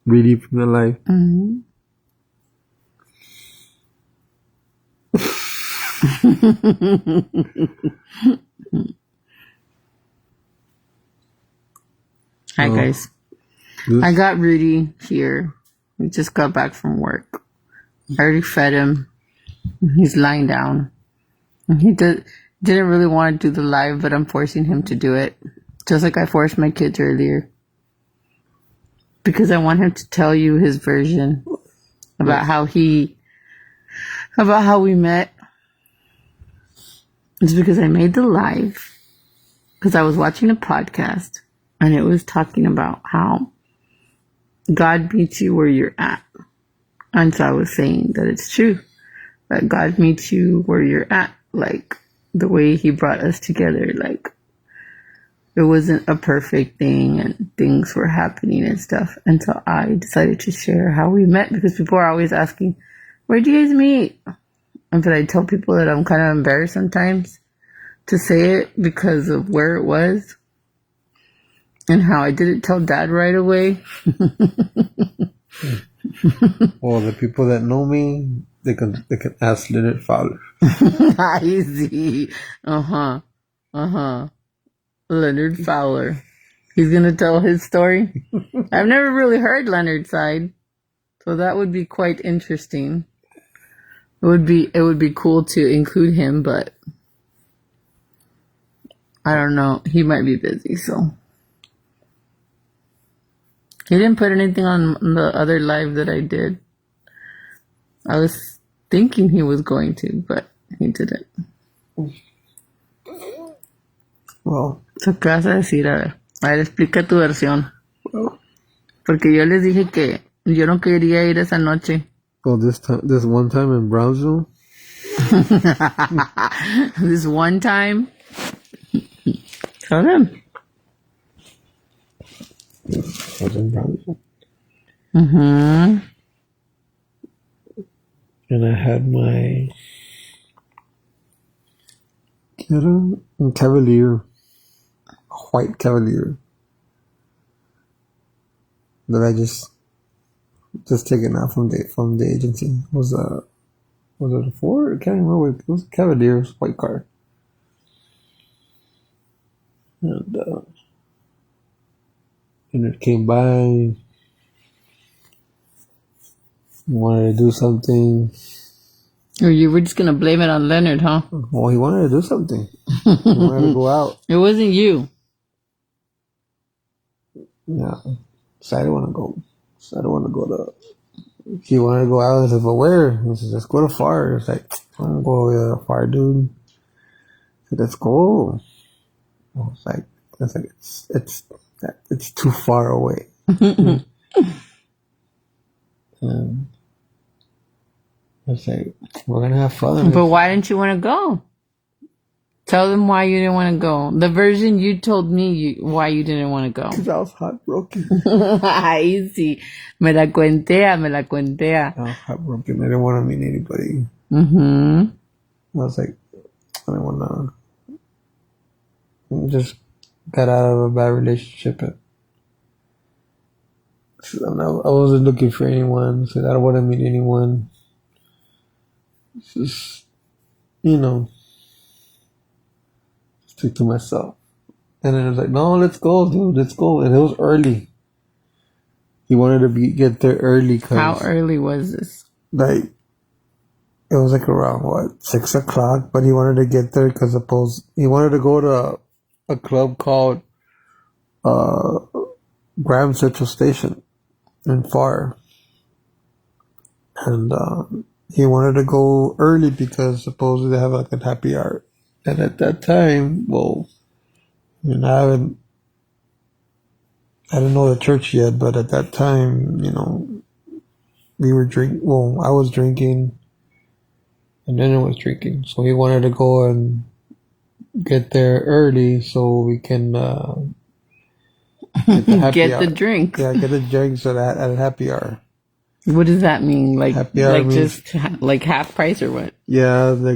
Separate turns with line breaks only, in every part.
Really from the life.
Mm-hmm. Hi guys. I got Rudy here. We just got back from work. I already fed him. He's lying down. He didn't really want to do the live, but I'm forcing him to do it. Just like I forced my kids earlier. Because I want him to tell you his version about how we met. It's because I made the live because I was watching a podcast and it was talking about how God meets you where you're at. And so I was saying that it's true that God meets you where you're at, like the way he brought us together, like it wasn't a perfect thing and things were happening and stuff. And so I decided to share how we met because people are always asking, where do you guys meet? But I tell people that I'm kind of embarrassed sometimes to say it because of where it was and how I didn't tell Dad right away.
Well, the people that know me, they can ask Leonard Fowler.
Easy. Leonard Fowler. He's gonna tell his story. I've never really heard Leonard's side, so that would be quite interesting. It would be cool to include him, but I don't know. He might be busy, so he didn't put anything on the other live that I did. I was thinking he was going to, but he didn't.
Well,
So, ¿qué vas a decir? A ver, explica tu versión. Porque yo les dije que yo no quería ir esa noche.
well, this one time in Brownsville.
This one time. Tell them.
I was in Brownsville.
Mm-hmm.
And I had my Cavalier, a white Cavalier that I just taken out from the agency. Was it a Ford? I can't remember. It was a Cavalier, white car. And it came by. Wanted to do something.
Or you were just gonna blame it on Leonard, huh?
Well, he wanted to do something. He wanted to go out.
It wasn't you.
Yeah. So I didn't want to go. He wanted to go out. I said, but where? He said, let's go to FAR. It's like, I want to go to FAR, dude. I said, let's go. I was like, it's too far away. And I was like, we're going to have fun.
But why didn't you want to go? Tell them why you didn't want to go. The version you told me why you didn't want to go.
Because I was heartbroken.
Easy. Me la cuentea.
I was heartbroken. I didn't want to meet anybody.
Mm-hmm.
I was like, I didn't want to. Just got out of a bad relationship. I wasn't looking for anyone. So I don't want to meet anyone. It's just, stick to myself. And then I was like, no, let's go, dude, let's go. And it was early. He wanted to get there early.
How early was this?
Like, it was like around, 6 o'clock? But he wanted to get there because he wanted to go to a club called Grand Central Station in FAR. And he wanted to go early because supposedly they have like a happy hour. And at that time, I didn't know the church yet, but at that time, we were I was drinking, and then I was drinking. So he wanted to go and get there early so we can get the happy hour.
The drink.
Yeah, get the drinks at a happy hour.
What does that mean? Like,
happy hour means,
just like half price or what?
Yeah, the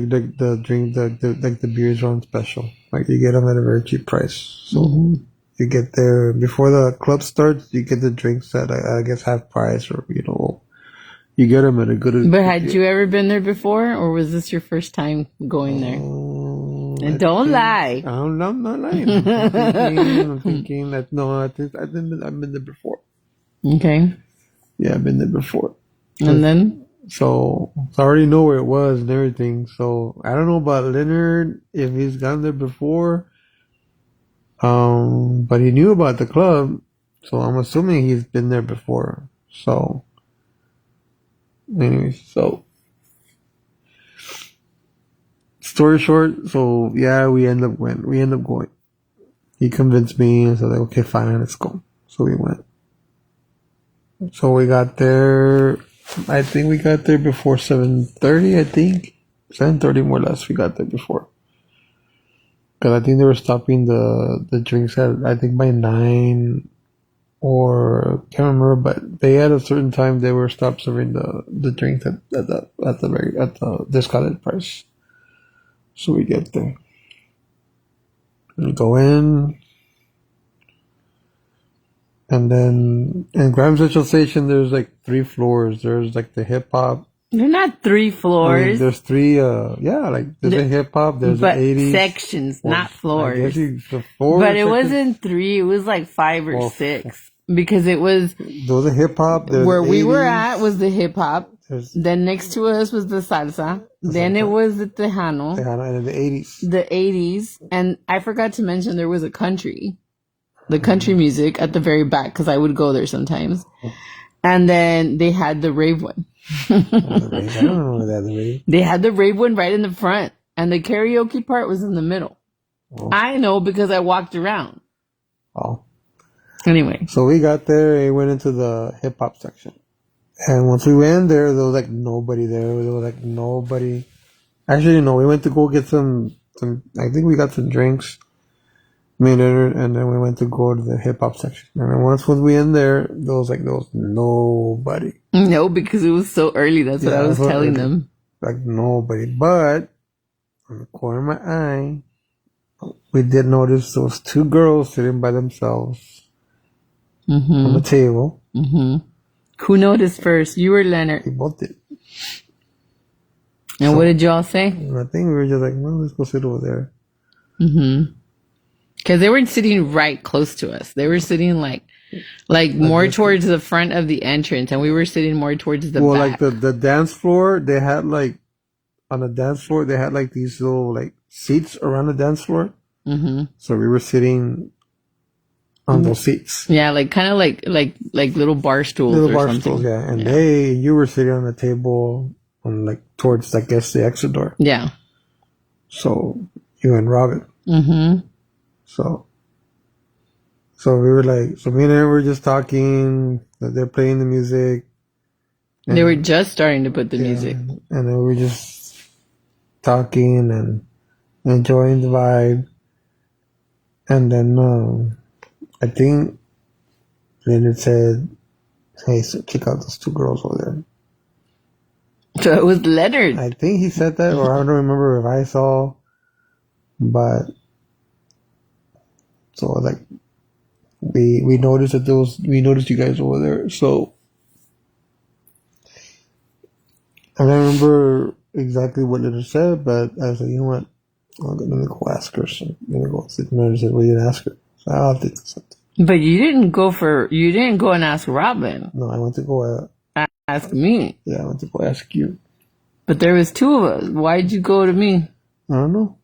drink, the beers are on special. Like you get them at a very cheap price. So you get there before the club starts. You get the drinks at I guess half price, or you get them at a good.
But had you ever been there before, or was this your first time going there? And don't lie.
I'm not lying. I'm thinking that no, I've been there before.
Okay.
Yeah, I've been there before.
And then?
So I already know where it was and everything. So I don't know about Leonard if he's gone there before. But he knew about the club, so I'm assuming he's been there before. So, anyways, so story short, so yeah, we end up going. He convinced me, and so like, okay, fine, let's go. So we went. So we got there. I think we got there before 7:30. I think 7:30 more or less. We got there before. Because I think they were stopping the drinks at, I think by 9, or can't remember, but they had a certain time they were stopped serving the drinks at the discounted price. So we get there. We go in, and then in Grand Central Station there's like 3 floors. There's like the hip hop.
They're not 3 floors.
I mean, there's 3, there's a hip hop, there's
but
an 80s.
sections, not floors.
I guess the 4
But it
sections,
wasn't 3, it was like 5 or 6. Because it was,
there was a hip hop.
where we were
80s,
at was the hip hop.
There's
Then next to us was the salsa. Then it was the Tejano,
Tejano, and in the 80s.
the 80s. And I forgot to mention there was a the country music at the very back, because I would go there sometimes. And then they had the rave one.
I don't know that the rave.
They had the rave one right in the front, and the karaoke part was in the middle.
Oh.
I know because I walked around.
Oh.
Anyway.
So we got there and went into the hip hop section. And once we went there was like nobody there. There was like nobody. Actually, no, we went to go get some I think we got some drinks. Me and Leonard, and then we went to go to the hip hop section. And then once we in there was nobody.
No, because it was so early. That's what I was telling them.
Like nobody. But on the corner of my eye, we did notice those 2 girls sitting by themselves on the table.
Mm-hmm. Who noticed first? You or Leonard?
We both did.
And what did y'all say?
I think we were just like, no, let's go sit over there.
Mm-hmm. Because they weren't sitting right close to us. They were sitting like more towards the front of the entrance, and we were sitting more towards the back.
Like the dance floor, they had like, on the dance floor, they had like these little like seats around the dance floor.
Mm-hmm.
So we were sitting on those seats.
Yeah, like kind of like little bar stools
Little
or
bar
something.
stools, yeah. And you were sitting on the table on like towards, I guess, the exit door.
Yeah.
So you and Robin.
Mm-hmm.
So we were like, so me and her were just talking. They're playing the music.
They were just starting to put the music.
And then we were just talking and enjoying the vibe. And then I think Leonard said, hey, so check out those 2 girls over there.
So it was Leonard.
I think he said that, or I don't remember if I saw, but so like we noticed we noticed you guys over there. So I don't remember exactly what Leonard said, but I was like, you know what? I'm gonna go ask her. So I'm gonna go sit there and said, well, you didn't ask her. So I'll think something.
But you didn't go and ask Robin.
No, I went to go
ask me.
Yeah, I went to go ask you.
But there was 2 of us. Why'd you go to me?
I don't know.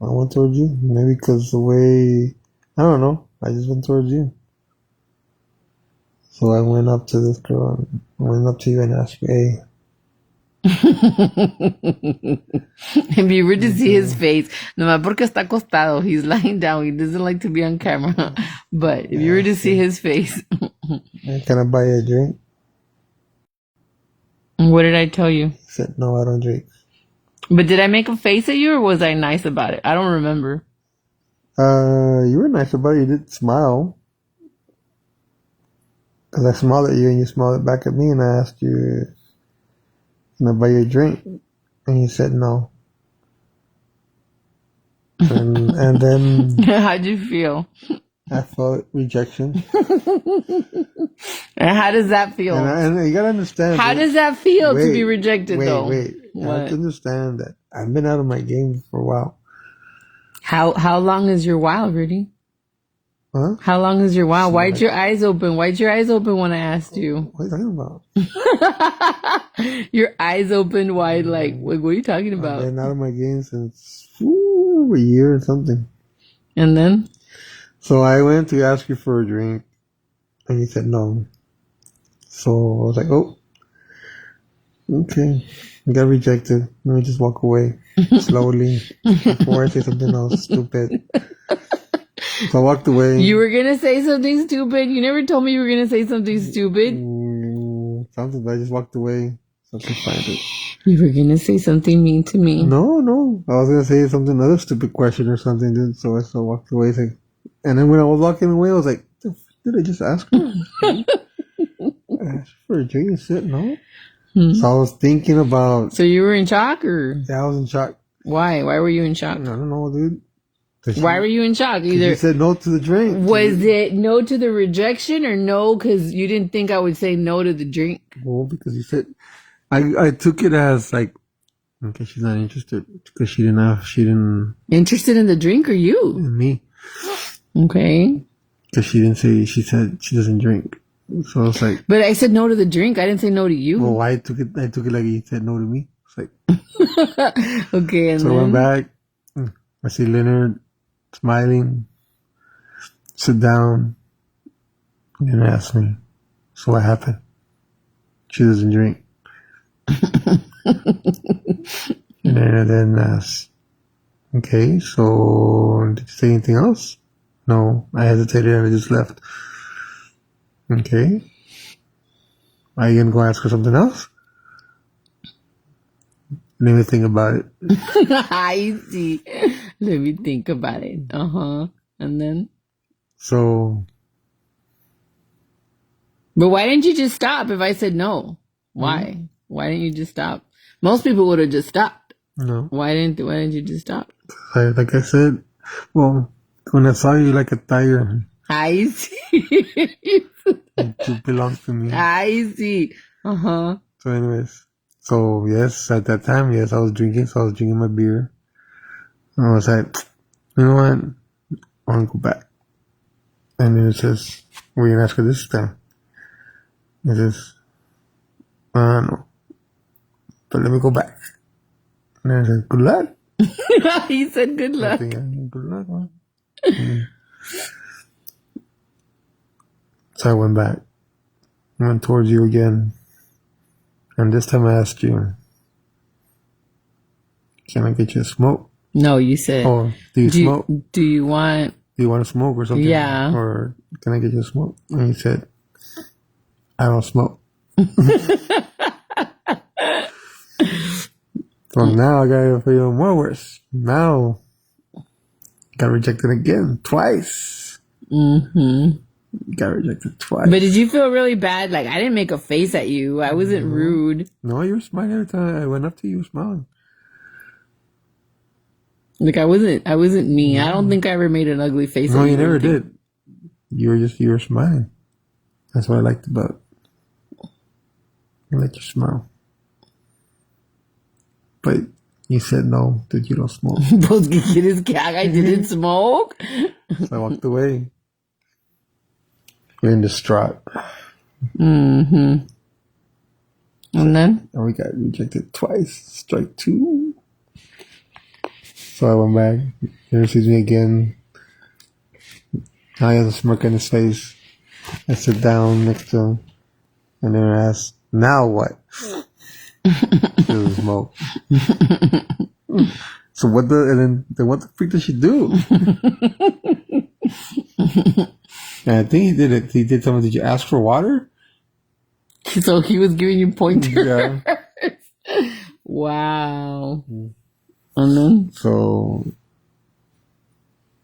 I went towards you. Maybe because the way, I don't know. I just went towards you. So I went up to this girl and went up to you and asked you, hey.
If you were to see his face, nomás porque está acostado, he's lying down. He doesn't like to be on camera. But if you were to see his face.
Can I buy you a drink?
What did I tell you?
He said, no, I don't drink.
But did I make a face at you, or was I nice about it? I don't remember.
You were nice about it. You did smile. Because I smiled at you and you smiled back at me, and I asked you, can I buy you a drink? And you said no. And then
How'd you feel?
I felt rejection.
And how does that feel?
And you gotta understand.
How does that feel to be rejected, though?
Wait. You have to understand that I've been out of my game for a while.
How long is your while, Rudy?
Huh?
How long is your while? Why'd your eyes open? Why'd your eyes open when I asked you?
What are you talking about?
Your eyes opened wide, like, what are you talking about?
I've been out of my game since a year and something.
And then?
So I went to ask you for a drink, and you said no. So I was like, oh, okay. I got rejected. Let me just walk away slowly before I say something else stupid. So I walked away.
You were gonna say something stupid? You never told me you were gonna say something stupid.
Something, but I just walked away. So I could find it.
You were gonna say something mean to me.
No. I was gonna say something, another stupid question or something, dude. So I still walked away. And then when I was walking away, I was like, did I just ask her? I asked for a drink and said no. So I was thinking about.
So you were in shock, or?
Yeah, I was in shock.
Why? Why were you in shock?
I don't know, dude.
Why were you in shock?
You said no to the drink.
Was it no to the rejection, or no because you didn't think I would say no to the drink?
Well, because you said, I took it as like, okay, she's not interested because she didn't.
Interested in the drink or you?
In me.
Okay.
Because she said she doesn't drink. So I was like. But
I said no to the drink. I didn't say no to you.
Well, I took it like you said no to me. It's like.
Okay, and
so
then?
I went back. I see Leonard smiling. Sit down. And ask me, so what happened? She doesn't drink. And then asked, okay, so did you say anything else? No, I hesitated and I just left. Okay. Are you going to go ask her something else? Let me think about it.
I see. Let me think about it. And then?
So.
But why didn't you just stop if I said no? Why? Mm-hmm. Why didn't you just stop? Most people would have just stopped.
No.
Why didn't you just stop?
Like I said, well, when I saw you like a tiger.
I see.
It belongs to me.
I see. So
anyways. So yes, at that time, yes, I was drinking. So I was drinking my beer. And I was like, you know what? I want to go back. And then it says, what are you going to ask her this time? It says, I don't know. But let me go back. And I said, good luck.
He said good luck.
Good luck, man. So I went back. Went towards you again. And this time I asked you, can I get you a smoke?
No, you said.
Oh, do you smoke?
Do you want
to smoke or something?
Yeah.
Or can I get you a smoke? And you said, I don't smoke. So now I got feel more worse. Now got rejected again, twice. Got rejected twice.
But did you feel really bad? Like, I didn't make a face at you. I wasn't rude.
No, you were smiling every time I went up to you. You were smiling.
Like, I wasn't mean. I don't think I ever made an ugly face.
No, you never did. You were smiling. That's what I liked about it. I like your smile. But you said no, that you don't smoke.
I didn't smoke.
So I walked away. You're in distraught.
And then?
And we got rejected twice. Strike 2. So I went back. He receives me again. Now he has a smirk on his face. I sit down next to him. And then I ask, now what? She doesn't smoke. So what then what the freak does she do? And I think he did it. He did something. Did you ask for water?
So he was giving you pointers.
Yeah.
Wow. And then?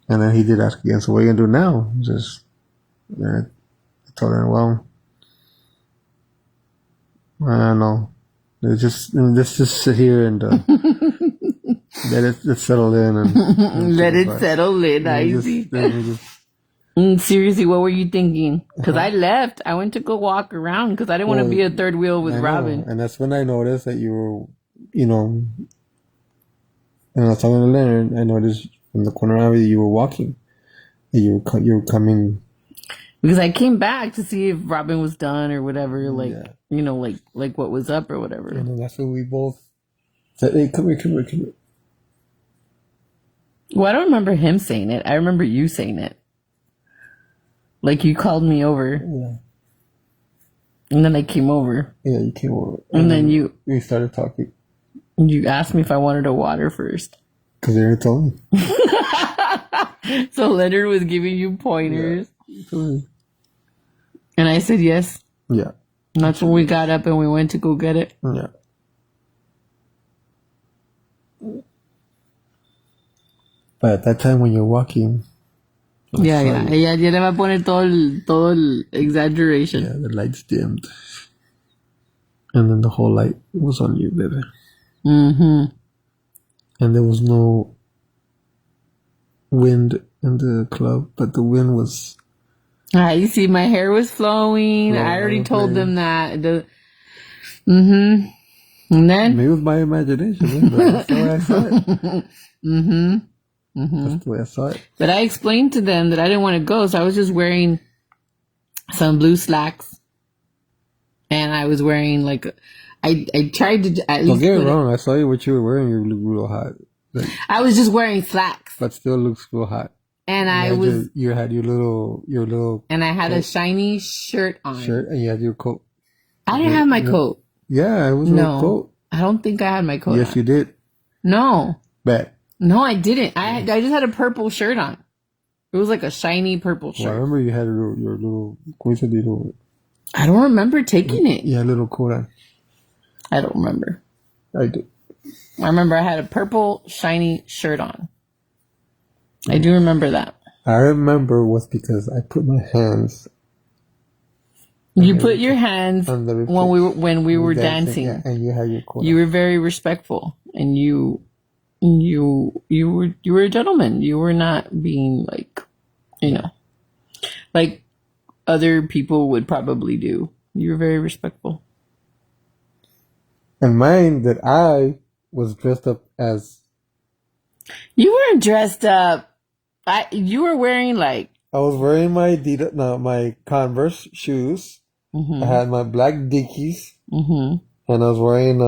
And then he did ask again. So what are you gonna do now? I told her, well, I don't know. Let's just sit here and let it settle in and
let it settle in. I see. Seriously, what were you thinking? Because I left. I went to go walk around because I didn't want to be a third wheel with
I know.
Robin.
And that's when I noticed that you were, and I was talking to Leonard. I noticed from the corner of it you were walking. You were coming.
Because I came back to see if Robin was done or whatever, like what was up or whatever.
And then that's when we both said, "Hey, come here."
Well, I don't remember him saying it. I remember you saying it. Like you called me over.
Yeah.
And then I came over.
Yeah, you came over.
And then
we started talking.
You asked me if I wanted a water first.
Because you didn't tell me.
So Leonard was giving you pointers.
Yeah.
And I said yes.
Yeah.
And that's when we got up and we went to go get it.
Yeah. But at that time when you're walking...
Yeah. Ella le va a poner todo el exaggeration.
Yeah, the lights dimmed. And then the whole light was on you, baby.
Mm-hmm.
And there was no wind in the club, but the wind was...
You see, my hair was flowing. I already told them that. And then...
Maybe it was my imagination, but that's the way I saw it. That's the way I saw it.
But I explained to them that I didn't want to go, so I was just wearing some blue slacks. And I was wearing I tried to at least...
Don't get me wrong, I saw you what you were wearing, you look real hot.
I was just wearing slacks.
But still looks real hot.
And
You had your little...
And I had a shiny shirt on.
Shirt, and you had your coat.
I didn't have my coat.
Yeah, it was no coat.
I don't think I had my coat
Yes,
on.
you did.
No.
Bet.
No, I didn't. I just had a purple shirt on. It was like a shiny purple shirt.
Well, I remember you had your little...
I don't remember taking it.
Yeah, little coat on.
I don't remember.
I do.
I remember I had a purple shiny shirt on. I do remember that.
I remember was because I put my hands...
You put your hands
on the
when we were dancing.
Yeah, and you had your coat
You were very respectful, and you were a gentleman. You were not being like other people would probably do. You were very respectful.
And mine that I was dressed up as...
You weren't dressed up. You were wearing
I was wearing my my Converse shoes.
Mm-hmm.
I had my black Dickies.
Mm-hmm.
And I was wearing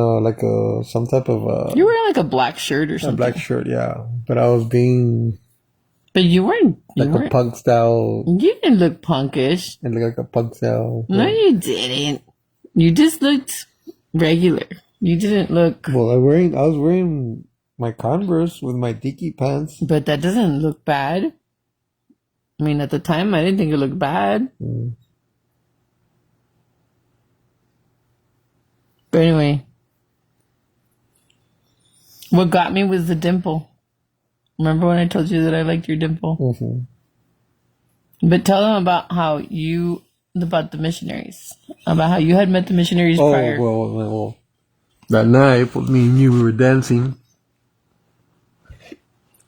some type of...
you were wearing like a black shirt or something.
A black shirt, yeah. But I was being...
But you weren't...
a punk style...
You didn't look punkish.
And look like a punk style...
No, you didn't. You just looked regular. You didn't look...
Well, I was wearing my Converse with my Dickie pants.
But that doesn't look bad. I mean, at the time, I didn't think it looked bad.
Mm.
But anyway, what got me was the dimple. Remember when I told you that I liked your dimple?
Mm-hmm.
But tell them about about the missionaries. About how you had met the missionaries prior.
Well, that night, me and you, we were dancing.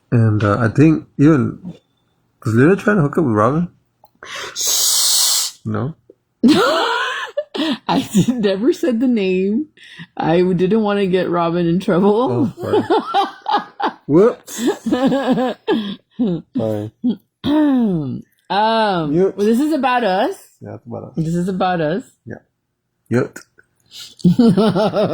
And I think even... Was Lila trying to hook up with Robin? No?
I never said the name. I didn't want to get Robin in trouble.
Oh, sorry. Whoops. Sorry.
Well, this is about us.
Yeah, it's about us.
This is about us.
Yeah. Yep.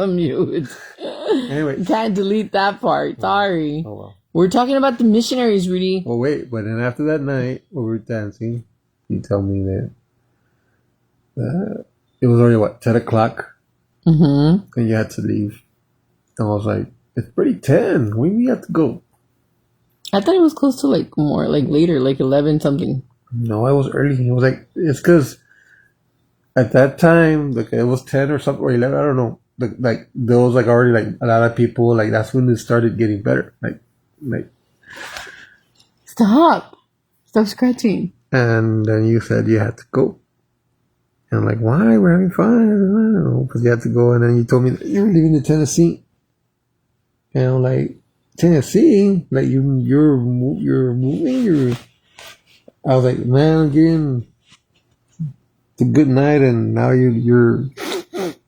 Mute.
Anyway.
Can't delete that part. Sorry.
Oh, well.
We're talking about the missionaries, Rudy.
Well, wait. But then after that night, when we were dancing, you tell me that it was already, 10 o'clock?
Mm-hmm.
And you had to leave. And I was like, it's pretty 10. When do we have to go?
I thought it was close to more later, 11 something.
No, I was early. It was it's because at that time, it was 10 or something, or 11, I don't know. There was already a lot of people, that's when it started getting better.
Stop scratching.
And then you said you had to go. And I'm like, why? We're having fun. I don't know, because you had to go. And then you told me that you're leaving to Tennessee. And I'm like, Tennessee? You're moving? I was like, man, again, it's a good night, and now you're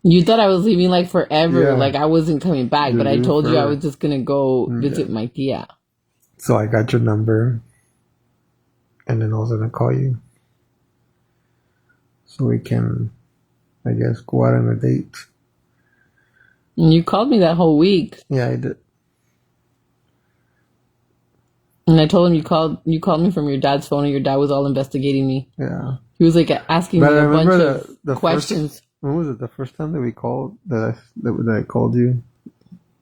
You thought I was leaving like forever,
Yeah.
like I wasn't coming back,
You're
but I
leaving
told you I
forever.
was just gonna go visit my tia.
So I got your number, and then I was gonna call you, so we can, I guess, go out on a date.
And you called me that whole week,
Yeah, I did.
and I told him you called me from your dad's phone, and your dad was all investigating me.
Yeah.
He was like asking
But
me
I
a bunch
remember
of
the
questions.
First, when was it? The first time that we called, that I called you,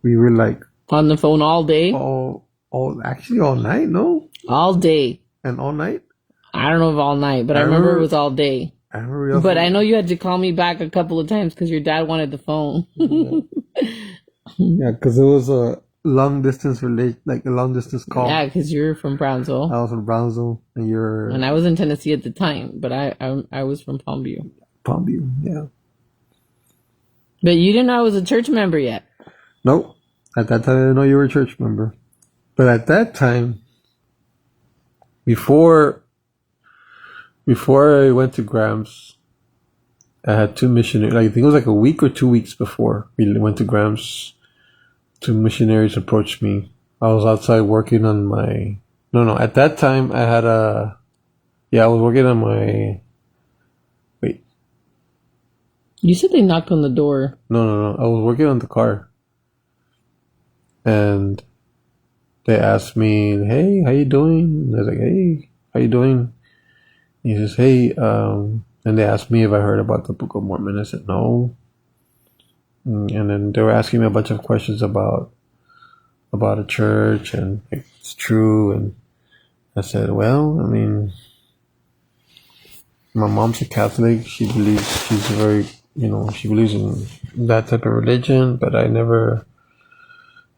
we were like
On the phone all day?
actually all night, no?
All day.
And all night?
I don't know if all night, but I remember it was all day.
I remember. Also,
But I know you had to call me back a couple of times because your dad wanted the phone.
Yeah, because it was a long distance call.
Yeah, because you're from Brownsville.
I was from Brownsville, and you're
And I was in Tennessee at the time, but I was from Palmview.
Palmview. Yeah.
But you didn't know I was a church member yet.
Nope. At that time, I didn't know you were a church member. But at that time, before I went to Grams, I had two missionaries. I think it was like a week or 2 weeks before we went to Grams. Two missionaries approached me. I was outside working on my. No. At that time, I had a. Yeah, I was working on my. Wait.
You said they knocked on the door.
No. I was working on the car. And they asked me, "Hey, how you doing?" And I was like, "Hey, how you doing?" And he says, "Hey," and they asked me if I heard about the Book of Mormon. I said, "No." And then they were asking me a bunch of questions about a church and if it's true. And I said, "Well, I mean, my mom's a Catholic. She believes she's very, she believes in that type of religion, but I never."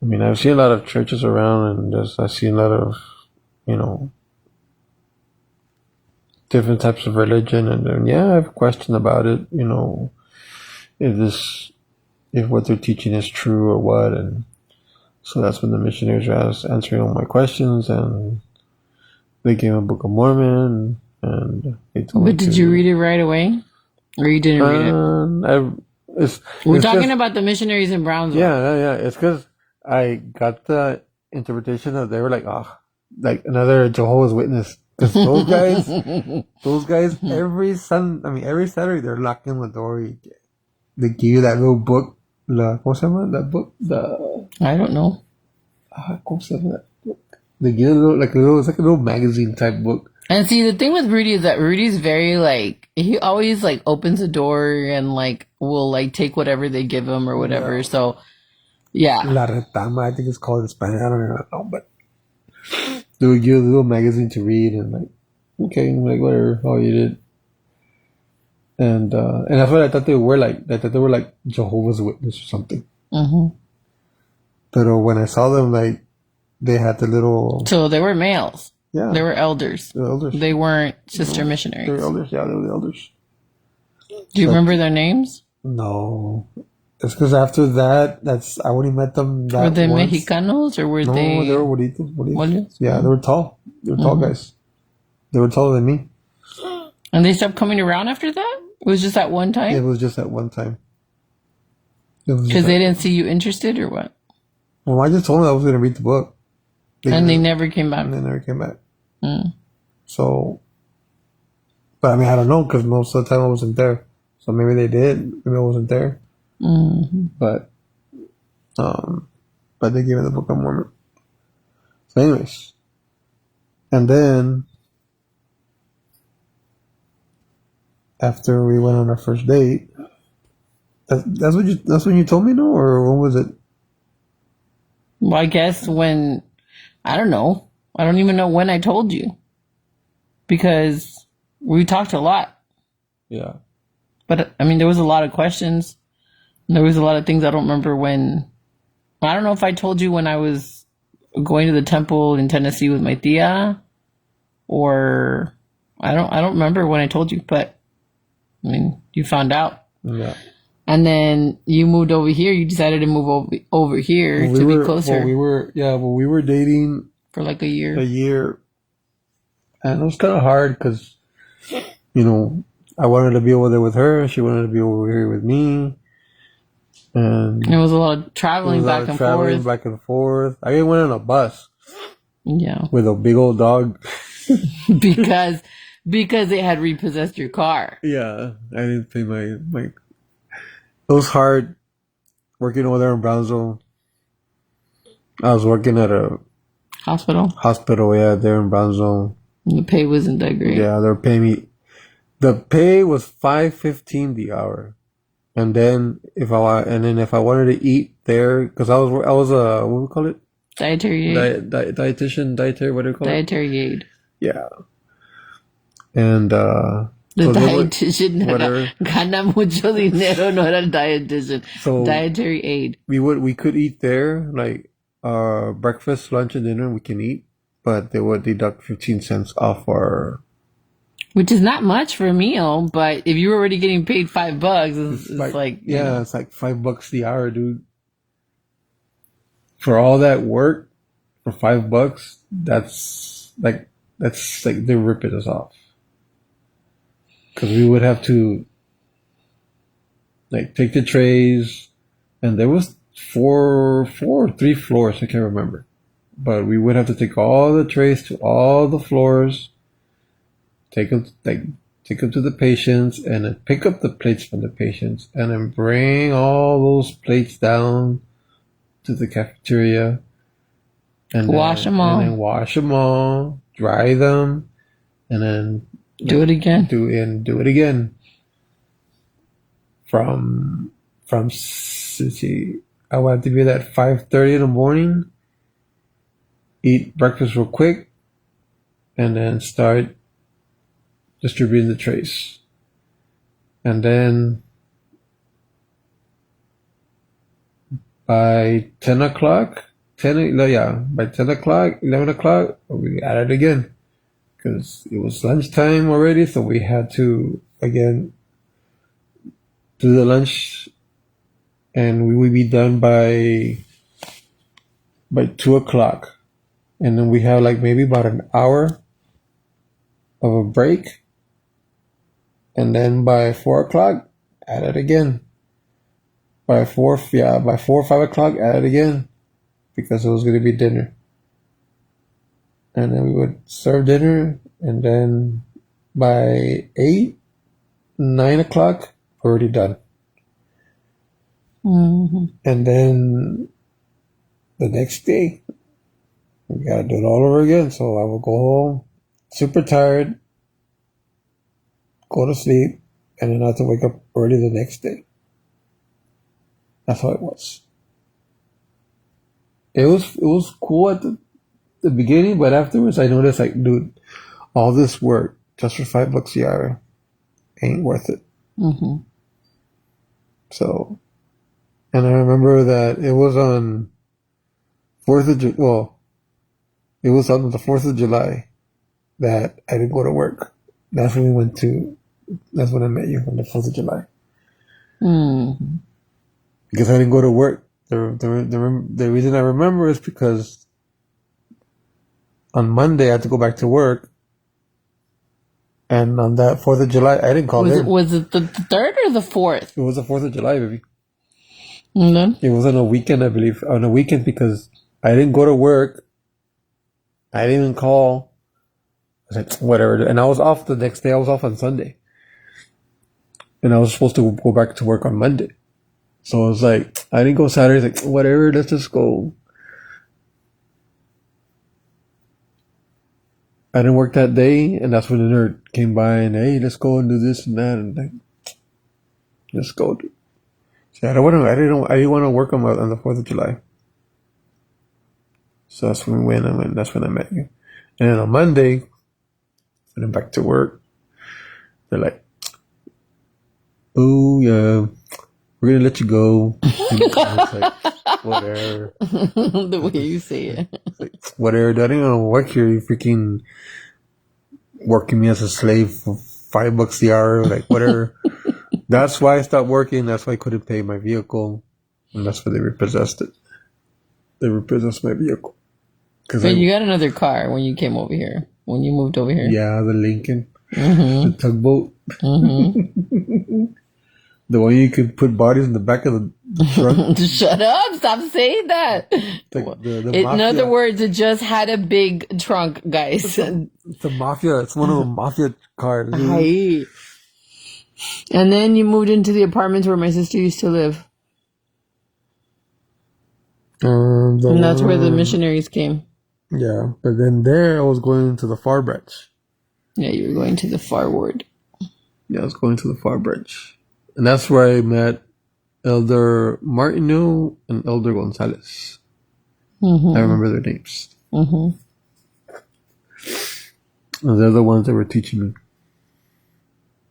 I mean, I've seen a lot of churches around, and I've seen a lot of, different types of religion, and then, yeah, I have a question about it, if what they're teaching is true or what, and so that's when the missionaries were answering all my questions, and they gave me a Book of Mormon, and they told me.
But did you read it right away? Or you didn't read it? We're talking about the missionaries in Brownsville.
Yeah. It's because I got the interpretation that they were like, like another Jehovah's Witness. Because those guys, every Saturday, they're locking the door. They give you that little book. ¿Cómo se llama that book?
I don't know.
¿Cómo se llama that book? They give you it's like a little magazine type book.
And see, the thing with Rudy is that Rudy's very he always opens the door and will take whatever they give him or whatever. Yeah. So, yeah.
La Retama, I think it's called in Spanish. I don't know, but they would give you a little magazine to read and okay, whatever, all you did. And that's what I thought they were like. I thought they were like Jehovah's Witness or something. Mm-hmm. But when I saw them, they had the little.
So they were males.
Yeah.
They were elders.
They were elders.
They weren't sister missionaries.
They were elders. Yeah, they were the elders.
Do you remember their names?
No. It's because after that, I only met them that
Were they
once.
Mexicanos or were they?
No, they were bonitos. Yeah,
Mm-hmm.
they were tall. They were tall guys. They were taller than me.
And they stopped coming around after that? It was just that one time?
It was just that one time.
Because they didn't see you interested or what?
Well, I just told them I was going to read the book.
And they never came back.
And they never came back.
Mm.
So, but I mean, I don't know because most of the time I wasn't there. So maybe they did. Maybe I wasn't there.
Mm-hmm.
But they gave me the Book of Mormon. So, anyways, and then after we went on our first date, that's when you told me, no, or when was it?
Well, I guess when, I don't know. I don't even know when I told you. Because we talked a lot.
Yeah.
But, I mean, there was a lot of questions. There was a lot of things I don't remember when. I don't know if I told you when I was going to the temple in Tennessee with my tia. Or, I don't remember when I told you. But, I mean, you found out.
Yeah.
And then you moved over here. You decided to move over here to be closer.
We were dating
for like a year.
And it was kind of hard because, you know, I wanted to be over there with her. She wanted to be over here with me. And
It was a lot of
it
traveling
was a lot
back
of
and
traveling
forth.
back and forth. I even went on a bus
Yeah.
with a big old dog.
because it had repossessed your car.
Yeah, I didn't pay my. It was hard working over there in Brownsville. I was working at a
Hospital.
hospital, yeah, there in Brownsville.
The pay wasn't that great.
Yeah, they were paying me. The pay was $5.15 the hour, and then if I wanted to eat there, because I was a, what do we call it?
Dietary aid.
Dietary, what do you call it?
Dietary aid.
Yeah, and
The
so they would-
dietitian
whatever.
gana mucho dinero, no era dietitian.
So
Dietary aid.
we could eat there, like breakfast, lunch, and dinner. We can eat, but they would deduct 15 cents off our.
Which is not much for a meal, but if you're already getting paid $5, it's like you
yeah,
know.
it's like $5 the hour, dude. For all that work, for $5, that's like they're ripping us off. Because we would have to like take the trays, and there was four or three floors, I can't remember, but we would have to take all the trays to all the floors, take them to the patients, and then pick up the plates from the patients, and then bring all those plates down to the cafeteria, and
Wash 'em all.
and then wash them all, dry them, and then
Do it again.
do it again. From let's see, I would have to be there at 5:30 in the morning, eat breakfast real quick, and then start distributing the trays. And then by 10 o'clock, by 10 o'clock, 11 o'clock, we at it again. Because it was lunchtime already, so we had to, again, do the lunch, and we would be done by 2 o'clock. And then we have like maybe about an hour of a break. And then by 4 o'clock, at it again. By 4 or 5 o'clock, at it again. Because it was going to be dinner. And then we would serve dinner. And then by 8, 9 o'clock, we're already done.
Mm-hmm.
And then the next day, we gotta do it all over again. So I will go home, super tired, go to sleep, and then I have to wake up early the next day. That's how it was. It was cool at the beginning, but afterwards I noticed, like, dude, all this work just for $5 the hour ain't worth it.
Mm-hmm.
So, and I remember that it was on it was on the 4th of July that I didn't go to work. That's when that's when I met you, on the 4th of July.
Mm-hmm.
Because I didn't go to work. The reason I remember is because on Monday I had to go back to work. And on that 4th of July, I didn't call in.
Was it the 3rd or the 4th?
It was the 4th of July, baby.
And then?
It was on a weekend, I believe. On a weekend, because I didn't go to work. I didn't even call. I was like, whatever. And I was off the next day. I was off on Sunday. And I was supposed to go back to work on Monday. So I was like, I didn't go Saturday. Like, whatever, let's just go. I didn't work that day. And that's when the nerd came by and, hey, let's go and do this and that. And like, let's go, dude. So I didn't want to work on the 4th of July. So that's when we went, and that's when I met you. And then on Monday, when I'm back to work, they're like, oh, yeah, we're going to let you go. And it's like, whatever.
The way you say it.
It's like, whatever. I didn't want to work here. You freaking working me as a slave for $5 the hour. Like, whatever. That's why I stopped working. That's why I couldn't pay my vehicle. And that's why they repossessed it. They repossessed my vehicle.
But you got another car when you came over here. when you moved over here.
Yeah, the Lincoln,
Mm-hmm.
the tugboat,
Mm-hmm.
the one you could put bodies in the back of the trunk.
Shut up! Stop saying that.
Like the
In
mafia.
other words, it just had a big trunk, guys.
It's a mafia. It's one of the mafia cars. Dude.
Hi. And then you moved into the apartments where my sister used to live. And that's where the missionaries came.
Yeah, but then there I was going to the far branch.
Yeah, you were going to the far ward.
Yeah, I was going to the far branch. And that's where I met Elder Martino and Elder Gonzalez.
Mm-hmm.
I remember their names.
Mm-hmm.
And they're the ones that were teaching me.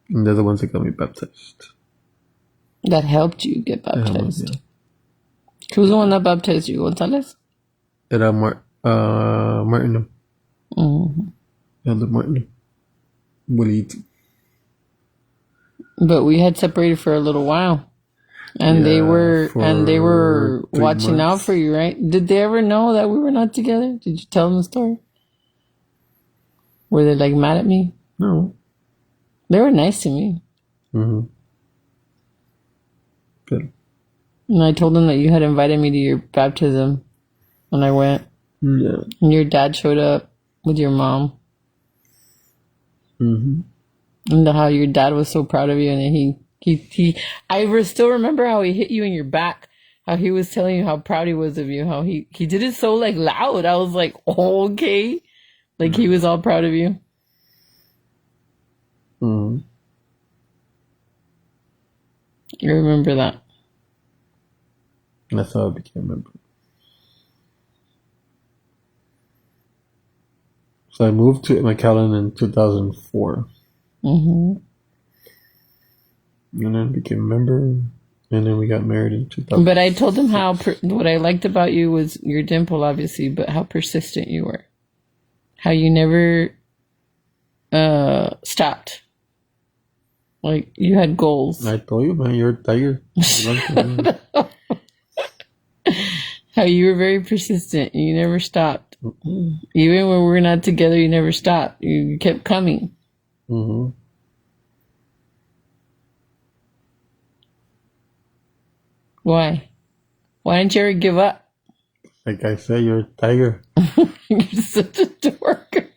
And they're the ones that got me baptized.
That helped you get baptized.
Yeah.
Who's the one that baptized you, Gonzalez?
Era Martino.
Mm-hmm.
Elder Martino. Abuelito.
But we had separated for a little while. And they were
for 3
watching out
months.
for you, right? Did they ever know that we were not together? Did you tell them the story? Were they like mad at me?
No.
They were nice to me.
Mm-hmm. Good.
And I told them that you had invited me to your baptism. And I went.
Yeah.
And your dad showed up with your mom.
Mm-hmm.
And how your dad was so proud of you. And then still remember how he hit you in your back. How he was telling you how proud he was of you. How he did it so like loud. I was like, oh, okay. Like he was all proud of you.
Mm-hmm.
I remember that.
That's how I became a member. So I moved to McAllen in 2004.
Mm-hmm.
And then became a member. And then we got married in 2000.
But I told him how what I liked about you was your dimple, obviously, but how persistent you were. How you never stopped. Like you had goals.
I told you, man, you're a tiger.
How you were very persistent. You never stopped. Even when we're not together, you never stopped. You kept coming.
Mm-hmm.
Why? Why didn't you ever give up?
Like I said, you're a tiger.
You're such a dork.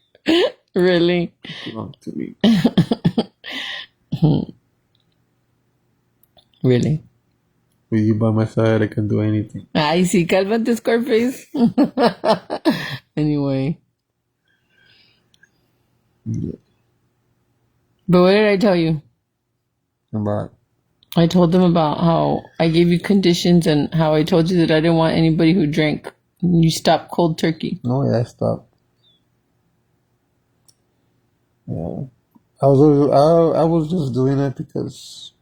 Really?
Belong to me.
Really?
With you by my side, I can do anything.
Ay, sí, cálmate, Scarface. Anyway.
Yeah.
But what did I tell you?
About
I told them about how I gave you conditions and how I told you that I didn't want anybody who drank. You stopped cold turkey.
no, yeah, I stopped. Yeah, I was just doing it because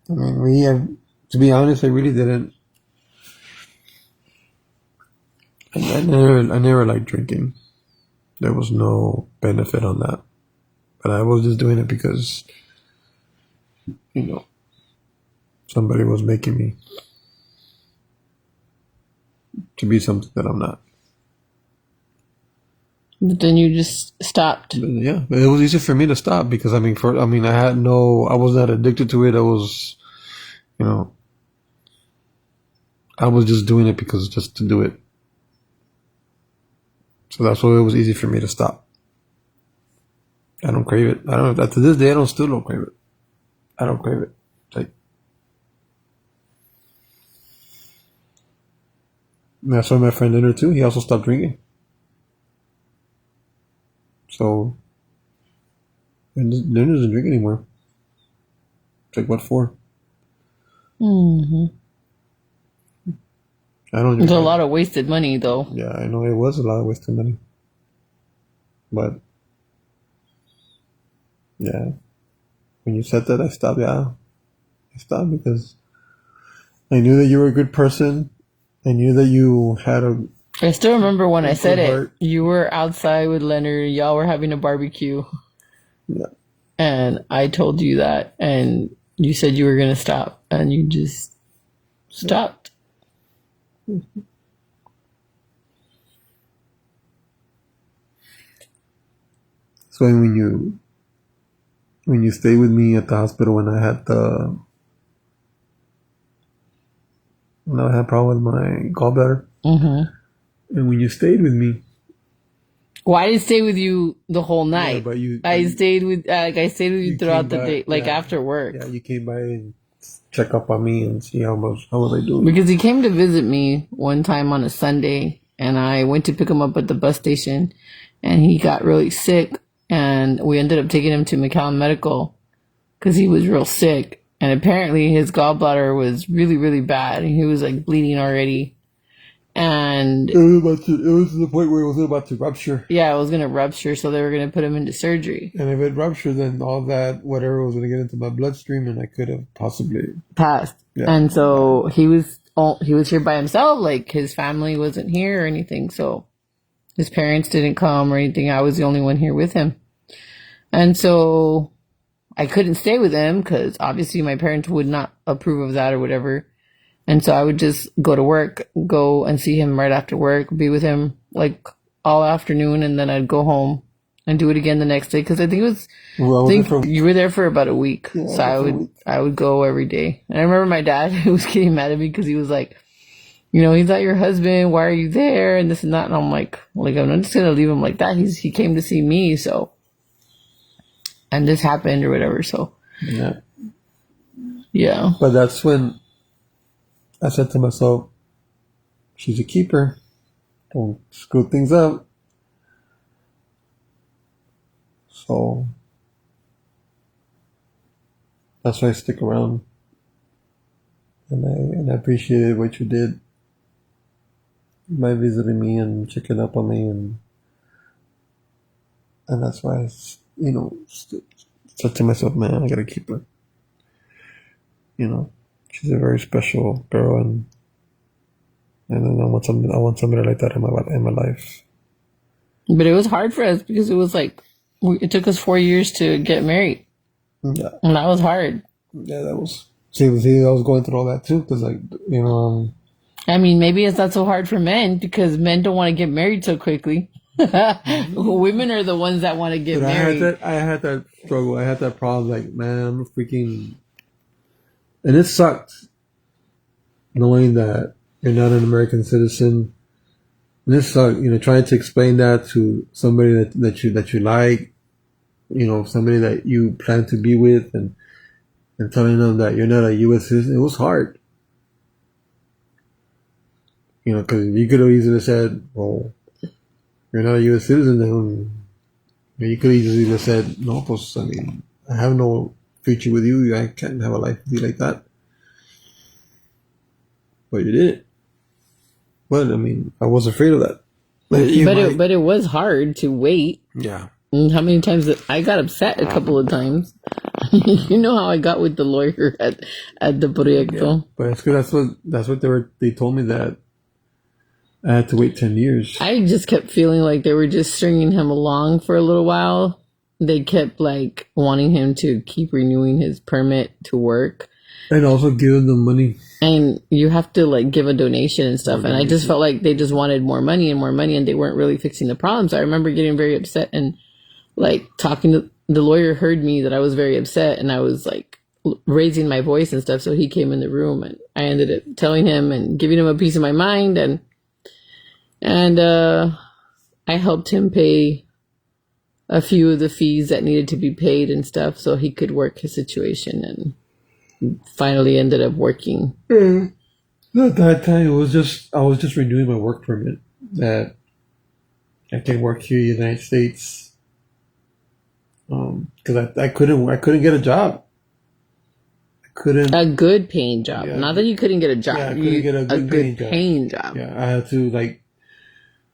I mean to be honest, I really didn't. I never liked drinking. There was no benefit on that, but I was just doing it because somebody was making me to be something that I'm not.
But then you just stopped.
But yeah, it was easy for me to stop because I was not addicted to it. I was, I was just doing it because just to do it. So that's why it was easy for me to stop. I don't crave it. To this day, still don't crave it. I don't crave it. That's why my friend dinner too. He also stopped drinking. So, and dinner doesn't drink anymore. It's like, what for?
Mm-hmm.
I don't.
It's a lot of wasted money, though.
Yeah, I know it was a lot of wasted money. But yeah, when you said that, I stopped. Yeah, I stopped because I knew that you were a good person. I knew that you had a.
I still remember when I said
heart.
it. You were outside with Leonard. Y'all were having a barbecue.
Yeah.
And I told you that, and you said you were going to stop, and you just stopped.
explain when you stayed with me at the hospital when I had problem with my gallbladder, and when you stayed with me.
Well, I didn't stay with you the whole night.
Yeah, but
I stayed with you
you
throughout the
came by,
day, like
yeah,
after work.
Yeah, you came by and check up on me and see how was I doing.
Because he came to visit me one time on a Sunday, and I went to pick him up at the bus station, and he got really sick, and we ended up taking him to McAllen Medical because he was real sick, and apparently his gallbladder was really, really bad, and he was like bleeding already. And
it was to the point where it was about to rupture.
Yeah, it was going to rupture, so they were going to put him into surgery.
And if it ruptured, then all that, whatever was going to get into my bloodstream, and I could have possibly
passed. Yeah. And so he was here by himself, like his family wasn't here or anything, so his parents didn't come or anything. I was the only one here with him. And so I couldn't stay with him because obviously my parents would not approve of that or whatever. And so I would just go to work, go and see him right after work, be with him like all afternoon, and then I'd go home and do it again the next day because I think it was. Well, I think you were there for about a week, yeah, so I would go every day. And I remember my dad who was getting mad at me because he was like, he's not your husband. Why are you there? And this and that. And I'm like I'm not just gonna leave him like that. He came to see me, so. And this happened or whatever, so. Yeah.
But that's when I said to myself, she's a keeper. Don't screw things up. So that's why I stick around. And I appreciated what you did by visiting me and checking up on me, and that's why I said to myself, man, I gotta keep her. She's a very special girl, and I want somebody like that in my life.
But it was hard for us because it was like it took us 4 years to get married. Yeah, and that was hard.
Yeah, that was. See, I was going through all that too, because
I mean, maybe it's not so hard for men because men don't want to get married so quickly. Women are the ones that want to get married.
I had that struggle. I had that problem. Like, man, I'm freaking. And it sucked knowing that you're not an American citizen. And it sucked, trying to explain that to somebody that you like, somebody that you plan to be with, and telling them that you're not a U.S. citizen. It was hard. Because you could have easily said, well, you're not a U.S. citizen, then you could easily have said, no, pues, I have no future with you. I can't have a life with you like that. But you did. But I was afraid of that.
But it was hard to wait.
Yeah.
And how many times I got upset a couple of times. You know how I got with the lawyer at the proyecto.
Yeah. But it's good. That's what they told me, that I had to wait 10 years.
I just kept feeling like they were just stringing him along for a little while. They kept like wanting him to keep renewing his permit to work.
And also giving them money.
And you have to like give a donation and stuff. And I just felt like they just wanted more money, and they weren't really fixing the problems. I remember getting very upset and like talking to the lawyer, heard me that I was very upset, and I was like raising my voice and stuff. So he came in the room, and I ended up telling him and giving him a piece of my mind. And I helped him pay a few of the fees that needed to be paid and stuff so he could work his situation, and finally ended up working.
At that time, I was just renewing my work permit that I can work here in the United States. Because I couldn't get a job.
A good paying job. Yeah. Not that you couldn't get a job.
Yeah, I couldn't get a good paying job. Yeah, I had to like